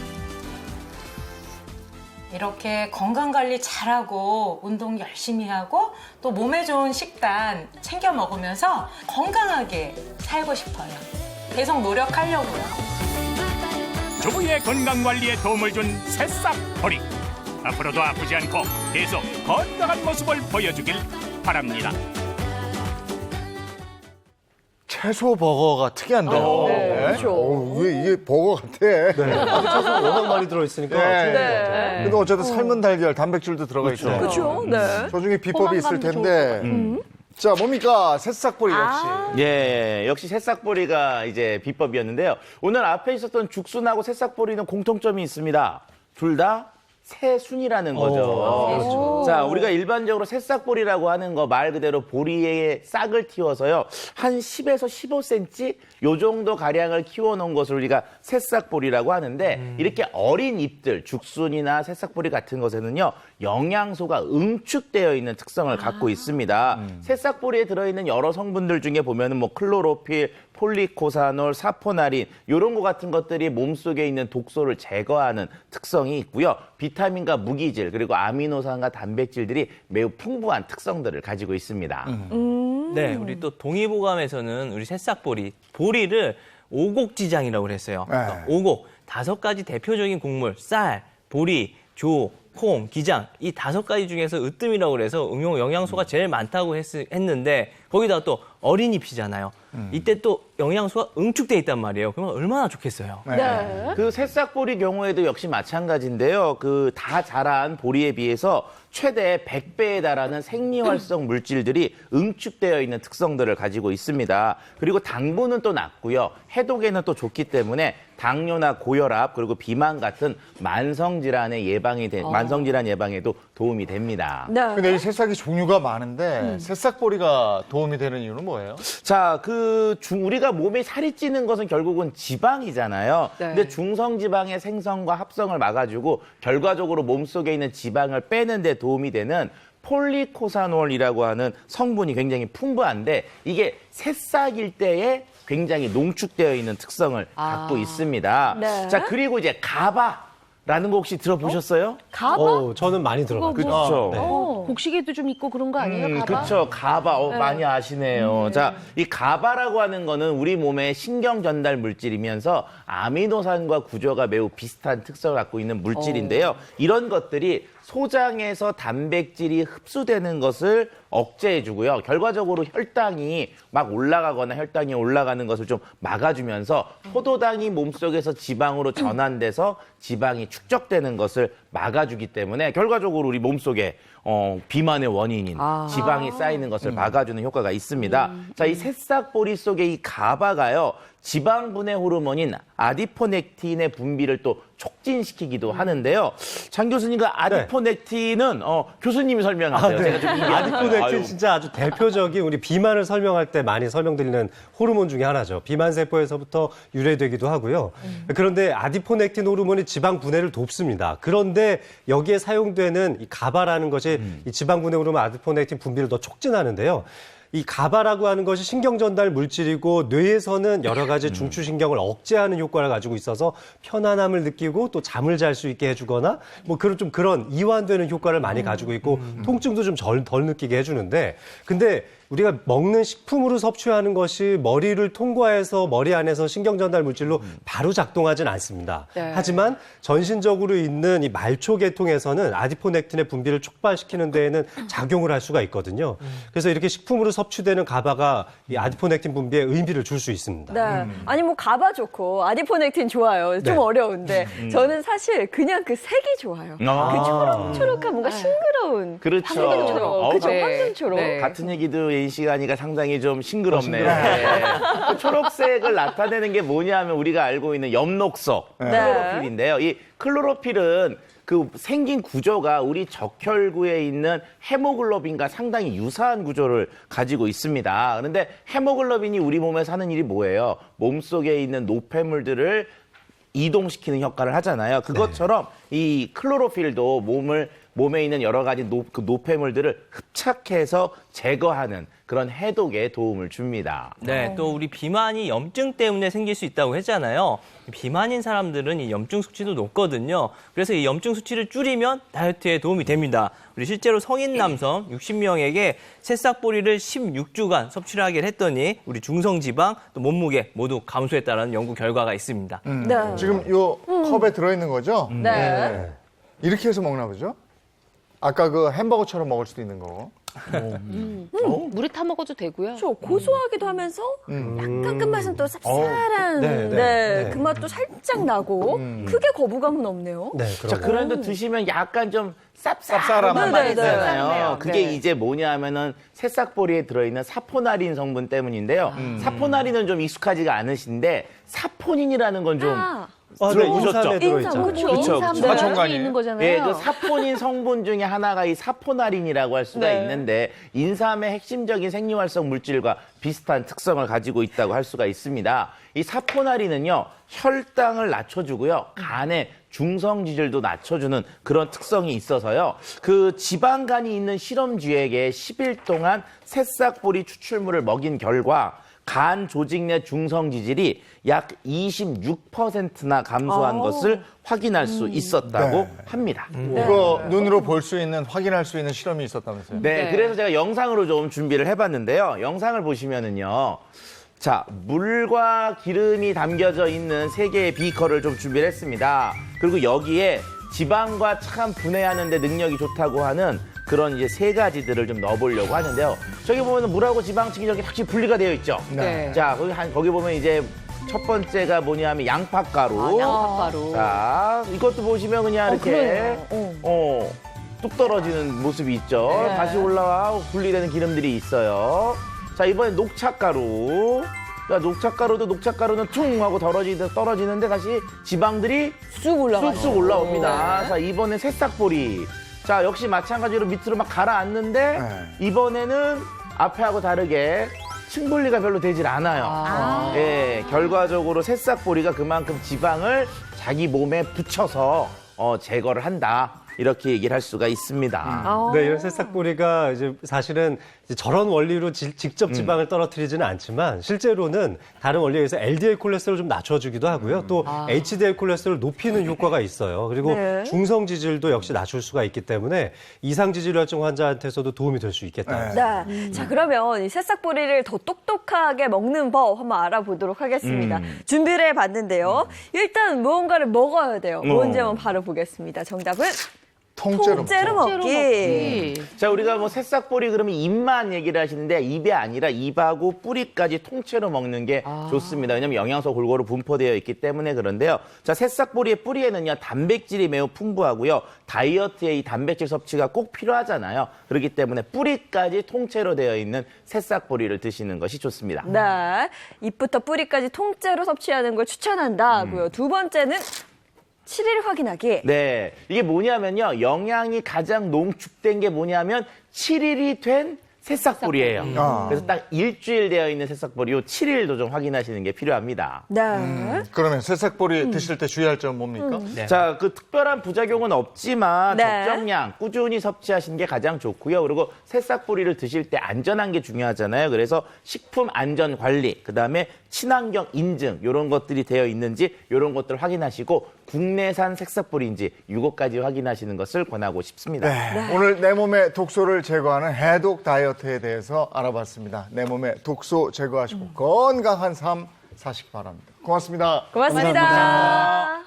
이렇게 건강관리 잘하고 운동 열심히 하고 또 몸에 좋은 식단 챙겨 먹으면서 건강하게 살고 싶어요. 계속 노력하려고요. 주부의 건강관리에 도움을 준 새싹보리. 앞으로도 아프지 않고 계속 건강한 모습을 보여주길 바랍니다. 채소 버거가 특이한데요. 네, 그렇죠. 이게 버거 같아. 네. 채소가 워낙 많이 들어있으니까. 네. 네. 근데 어쨌든 삶은 달걀, 단백질도 들어가 있죠. 그렇죠. 네. 저 중에 비법이 있을 포만감도 텐데. 자, 뭡니까? 새싹보리 역시. 예, 역시 새싹보리가 이제 비법이었는데요. 오늘 앞에 있었던 죽순하고 새싹보리는 공통점이 있습니다. 둘 다 새순이라는 거죠. 자, 우리가 일반적으로 새싹보리라고 하는 거 말 그대로 보리의 싹을 틔워서요. 한 10에서 15cm 요 정도 가량을 키워놓은 것을 우리가 새싹보리라고 하는데 이렇게 어린 잎들, 죽순이나 새싹보리 같은 것에는요. 영양소가 응축되어 있는 특성을 갖고 있습니다. 새싹보리에 들어있는 여러 성분들 중에 보면은 뭐 클로로필, 폴리코사놀, 사포나린 이런 거 같은 것들이 몸속에 있는 독소를 제거하는 특성이 있고요. 비타민과 무기질 그리고 아미노산과 단백질들이 매우 풍부한 특성들을 가지고 있습니다. 네, 우리 또 동의보감에서는 우리 새싹보리, 보리를 오곡지장이라고 했어요. 그러니까 오곡, 5가지 대표적인 곡물, 쌀, 보리, 조, 콩, 기장 이 5가지 중에서 으뜸이라고 그래서 영양소가 제일 많다고 했는데 거기다가 또 어린잎이잖아요. 이때 또 영양소가 응축돼 있단 말이에요. 그러면 얼마나 좋겠어요. 네. 그 새싹보리 경우에도 역시 마찬가지인데요. 그 다 자란 보리에 비해서 최대 100배에 달하는 생리활성 물질들이 응축되어 있는 특성들을 가지고 있습니다. 그리고 당분은 또 낮고요. 해독에는 또 좋기 때문에 당뇨나 고혈압 그리고 비만 같은 만성질환 예방에도 도움이 됩니다. 네. 근데 이 새싹이 종류가 많은데 새싹보리가 도움이 되는 이유는 뭐예요? 자, 우리가 몸에 살이 찌는 것은 결국은 지방이잖아요. 네. 근데 중성지방의 생성과 합성을 막아주고 결과적으로 몸속에 있는 지방을 빼는 데 도움이 되는 폴리코사놀이라고 하는 성분이 굉장히 풍부한데 이게 새싹일 때에 굉장히 농축되어 있는 특성을 갖고 있습니다. 네. 자, 그리고 이제 가바. 가바라는 거 혹시 들어보셨어요? 가바? 저는 많이 들어봤죠. 그렇죠. 네. 곡식에도 좀 있고 그런 거 아니에요? 가바? 그렇죠. 가바. 많이 아시네요. 자, 이 가바라고 하는 거는 우리 몸의 신경 전달 물질이면서 아미노산과 구조가 매우 비슷한 특성을 갖고 있는 물질인데요. 이런 것들이 소장에서 단백질이 흡수되는 것을 억제해주고요. 결과적으로 혈당이 막 올라가거나 혈당이 올라가는 것을 좀 막아주면서 포도당이 몸속에서 지방으로 전환돼서 지방이 축적되는 것을 막아주기 때문에 결과적으로 우리 몸속에 비만의 원인인 지방이 쌓이는 것을 막아주는 효과가 있습니다. 자, 이 새싹보리 속에 이 가바가요. 지방 분해 호르몬인 아디포넥틴의 분비를 또 촉진시키기도 하는데요. 장 교수님, 그 아디포넥틴은 교수님이 설명하세요. 제가 좀 이해하는 아디포넥틴 진짜 아주 대표적인 우리 비만을 설명할 때 많이 설명드리는 호르몬 중에 하나죠. 비만 세포에서부터 유래되기도 하고요. 그런데 아디포넥틴 호르몬이 지방 분해를 돕습니다. 그런데 여기에 사용되는 이 가바라는 것이 이 지방 분해 호르몬 아디포넥틴 분비를 더 촉진하는데요. 이 가바라고 하는 것이 신경 전달 물질이고 뇌에서는 여러 가지 중추신경을 억제하는 효과를 가지고 있어서 편안함을 느끼고 또 잠을 잘 수 있게 해주거나 뭐 그런 이완되는 효과를 많이 가지고 있고 통증도 좀 덜 느끼게 해주는데 근데 우리가 먹는 식품으로 섭취하는 것이 머리를 통과해서 머리 안에서 신경 전달 물질로 바로 작동하진 않습니다. 네. 하지만 전신적으로 있는 이 말초계통에서는 아디포넥틴의 분비를 촉발시키는 데에는 작용을 할 수가 있거든요. 그래서 이렇게 식품으로 섭취되는 가바가 이 아디포넥틴 분비에 의미를 줄 수 있습니다. 네. 아니 뭐 가바 좋고 아디포넥틴 좋아요. 좀 네. 어려운데 저는 사실 그냥 그 색이 좋아요. 그 초록초록한 뭔가 싱그러운 그렇죠. 황금초록. 그죠? 네. 황금초록. 네. 같은 얘기도 예인 씨가 하니까 상당히 좀 싱그럽네요. 네. 그 초록색을 나타내는 게 뭐냐면 우리가 알고 있는 엽록소 클로로필인데요. 이 클로로필은 그 생긴 구조가 우리 적혈구에 있는 헤모글로빈과 상당히 유사한 구조를 가지고 있습니다. 그런데 헤모글로빈이 우리 몸에서 하는 일이 뭐예요? 몸속에 있는 노폐물들을 이동시키는 역할을 하잖아요. 그것처럼 이 클로로필도 몸에 있는 여러 가지 그 노폐물들을 흡착해서 제거하는 그런 해독에 도움을 줍니다. 네, 또 우리 비만이 염증 때문에 생길 수 있다고 했잖아요. 비만인 사람들은 이 염증 수치도 높거든요. 그래서 이 염증 수치를 줄이면 다이어트에 도움이 됩니다. 우리 실제로 성인 남성 60명에게 새싹보리를 16주간 섭취를 하게 했더니 우리 중성지방 또 몸무게 모두 감소했다는 연구 결과가 있습니다. 네. 지금 요 컵에 들어있는 거죠? 네. 이렇게 해서 먹나 보죠? 아까 그 햄버거처럼 먹을 수도 있는 거. 물에 타 먹어도 되고요. 그렇죠. 고소하기도 하면서 약간 끝맛은 또 쌉쌀한 네. 그 맛도 살짝 나고 크게 거부감은 없네요. 네, 자, 그런데 드시면 약간 좀 쌉쌀한 네, 맛이 네, 있잖아요. 네. 그게 네. 이제 뭐냐면은 새싹보리에 들어있는 사포나린 성분 때문인데요. 사포나린은 좀 익숙하지가 않으신데 사포닌이라는 건 좀 네, 들어보셨죠? 인삼에 들어있죠. 그쵸. 인삼 네. 사촌간이 있는 거잖아요. 예, 그 사포닌 성분 중에 하나가 이 사포나린이라고 할 수가 네. 있는데 인삼의 핵심적인 생리활성 물질과 비슷한 특성을 가지고 있다고 할 수가 있습니다. 이 사포나린은요, 혈당을 낮춰주고요, 간의 중성 지질도 낮춰주는 그런 특성이 있어서요. 그 지방간이 있는 실험쥐에게 10일 동안 새싹보리 추출물을 먹인 결과 간 조직 내 중성 지질이 약 26%나 감소한 것을 확인할 수 있었다고 합니다. 이거 눈으로 볼 수 있는, 확인할 수 있는 실험이 있었다면서요? 네, 그래서 제가 영상으로 좀 준비를 해봤는데요. 영상을 보시면은요. 자, 물과 기름이 담겨져 있는 3개의 비커를 좀 준비를 했습니다. 그리고 여기에 지방과 참 분해하는 데 능력이 좋다고 하는 그런 이제 3가지들을 좀 넣어보려고 하는데요. 저기 보면 물하고 지방층이 저기 확실히 분리가 되어 있죠. 네. 자, 거기 보면 이제 첫 번째가 뭐냐면 양파가루. 양파가루. 자, 이것도 보시면 그냥 이렇게 뚝 떨어지는 모습이 있죠. 네. 다시 올라와 분리되는 기름들이 있어요. 자, 이번엔 녹차가루. 자, 녹차가루는 퉁 하고 떨어지는데 다시 지방들이 쑥쑥 올라옵니다. 자, 이번엔 새싹보리. 자, 역시 마찬가지로 밑으로 막 가라앉는데 이번에는 앞에하고 다르게 층분리가 별로 되질 않아요. 예, 결과적으로 새싹보리가 그만큼 지방을 자기 몸에 붙여서 제거를 한다. 이렇게 얘기를 할 수가 있습니다. 네, 이런 새싹보리가 이제 사실은 이제 저런 원리로 직접 지방을 떨어뜨리지는 않지만 실제로는 다른 원리에 의해서 LDL 콜레스테롤을 좀 낮춰주기도 하고요. 또 HDL 콜레스테롤을 높이는 효과가 있어요. 그리고 네. 중성 지질도 역시 낮출 수가 있기 때문에 이상 지질혈증 환자한테서도 도움이 될 수 있겠다. 네. 자, 그러면 이 새싹보리를 더 똑똑하게 먹는 법 한번 알아보도록 하겠습니다. 준비를 해봤는데요. 일단 무언가를 먹어야 돼요. 뭔지 한번 바로 보겠습니다. 정답은 통째로 먹기. 자, 우리가 뭐 새싹보리 그러면 입만 얘기를 하시는데 입이 아니라 입하고 뿌리까지 통째로 먹는 게 좋습니다. 왜냐하면 영양소 골고루 분포되어 있기 때문에 그런데요. 자, 새싹보리의 뿌리에는요, 단백질이 매우 풍부하고요. 다이어트에 이 단백질 섭취가 꼭 필요하잖아요. 그렇기 때문에 뿌리까지 통째로 되어 있는 새싹보리를 드시는 것이 좋습니다. 네. 잎부터 뿌리까지 통째로 섭취하는 걸 추천한다고요. 두 번째는 7일 확인하기. 네. 이게 뭐냐면요. 영양이 가장 농축된 게 뭐냐면 7일이 된 새싹보리예요. 그래서 딱 일주일 되어 있는 새싹보리 7일도 좀 확인하시는 게 필요합니다. 네. 그러면 새싹보리 드실 때 주의할 점 뭡니까? 자, 그 특별한 부작용은 없지만 네. 적정량 꾸준히 섭취하시는 게 가장 좋고요. 그리고 새싹보리를 드실 때 안전한 게 중요하잖아요. 그래서 식품 안전 관리, 그다음에 친환경 인증 이런 것들이 되어 있는지 이런 것들을 확인하시고 국내산 새싹보리인지 이것까지 확인하시는 것을 권하고 싶습니다. 네. 오늘 내 몸의 독소를 제거하는 해독 다이어트에 대해서 알아봤습니다. 내 몸의 독소 제거하시고 건강한 삶 사시기 바랍니다. 고맙습니다. 고맙습니다.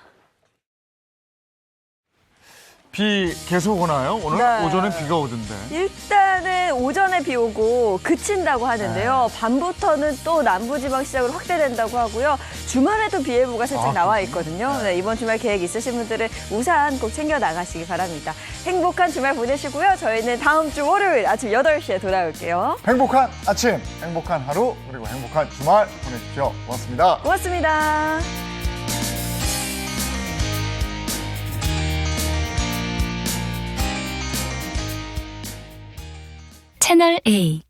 비 계속 오나요? 오늘 네. 오전에 비가 오던데. 일단은 오전에 비 오고 그친다고 하는데요. 밤부터는 또 남부지방 시작으로 확대된다고 하고요. 주말에도 비 예보가 살짝 나와 있거든요. 네, 이번 주말 계획 있으신 분들은 우산 꼭 챙겨 나가시기 바랍니다. 행복한 주말 보내시고요. 저희는 다음 주 월요일 아침 8시에 돌아올게요. 행복한 아침, 행복한 하루, 그리고 행복한 주말 보내십시오. 고맙습니다. 고맙습니다. 채널 A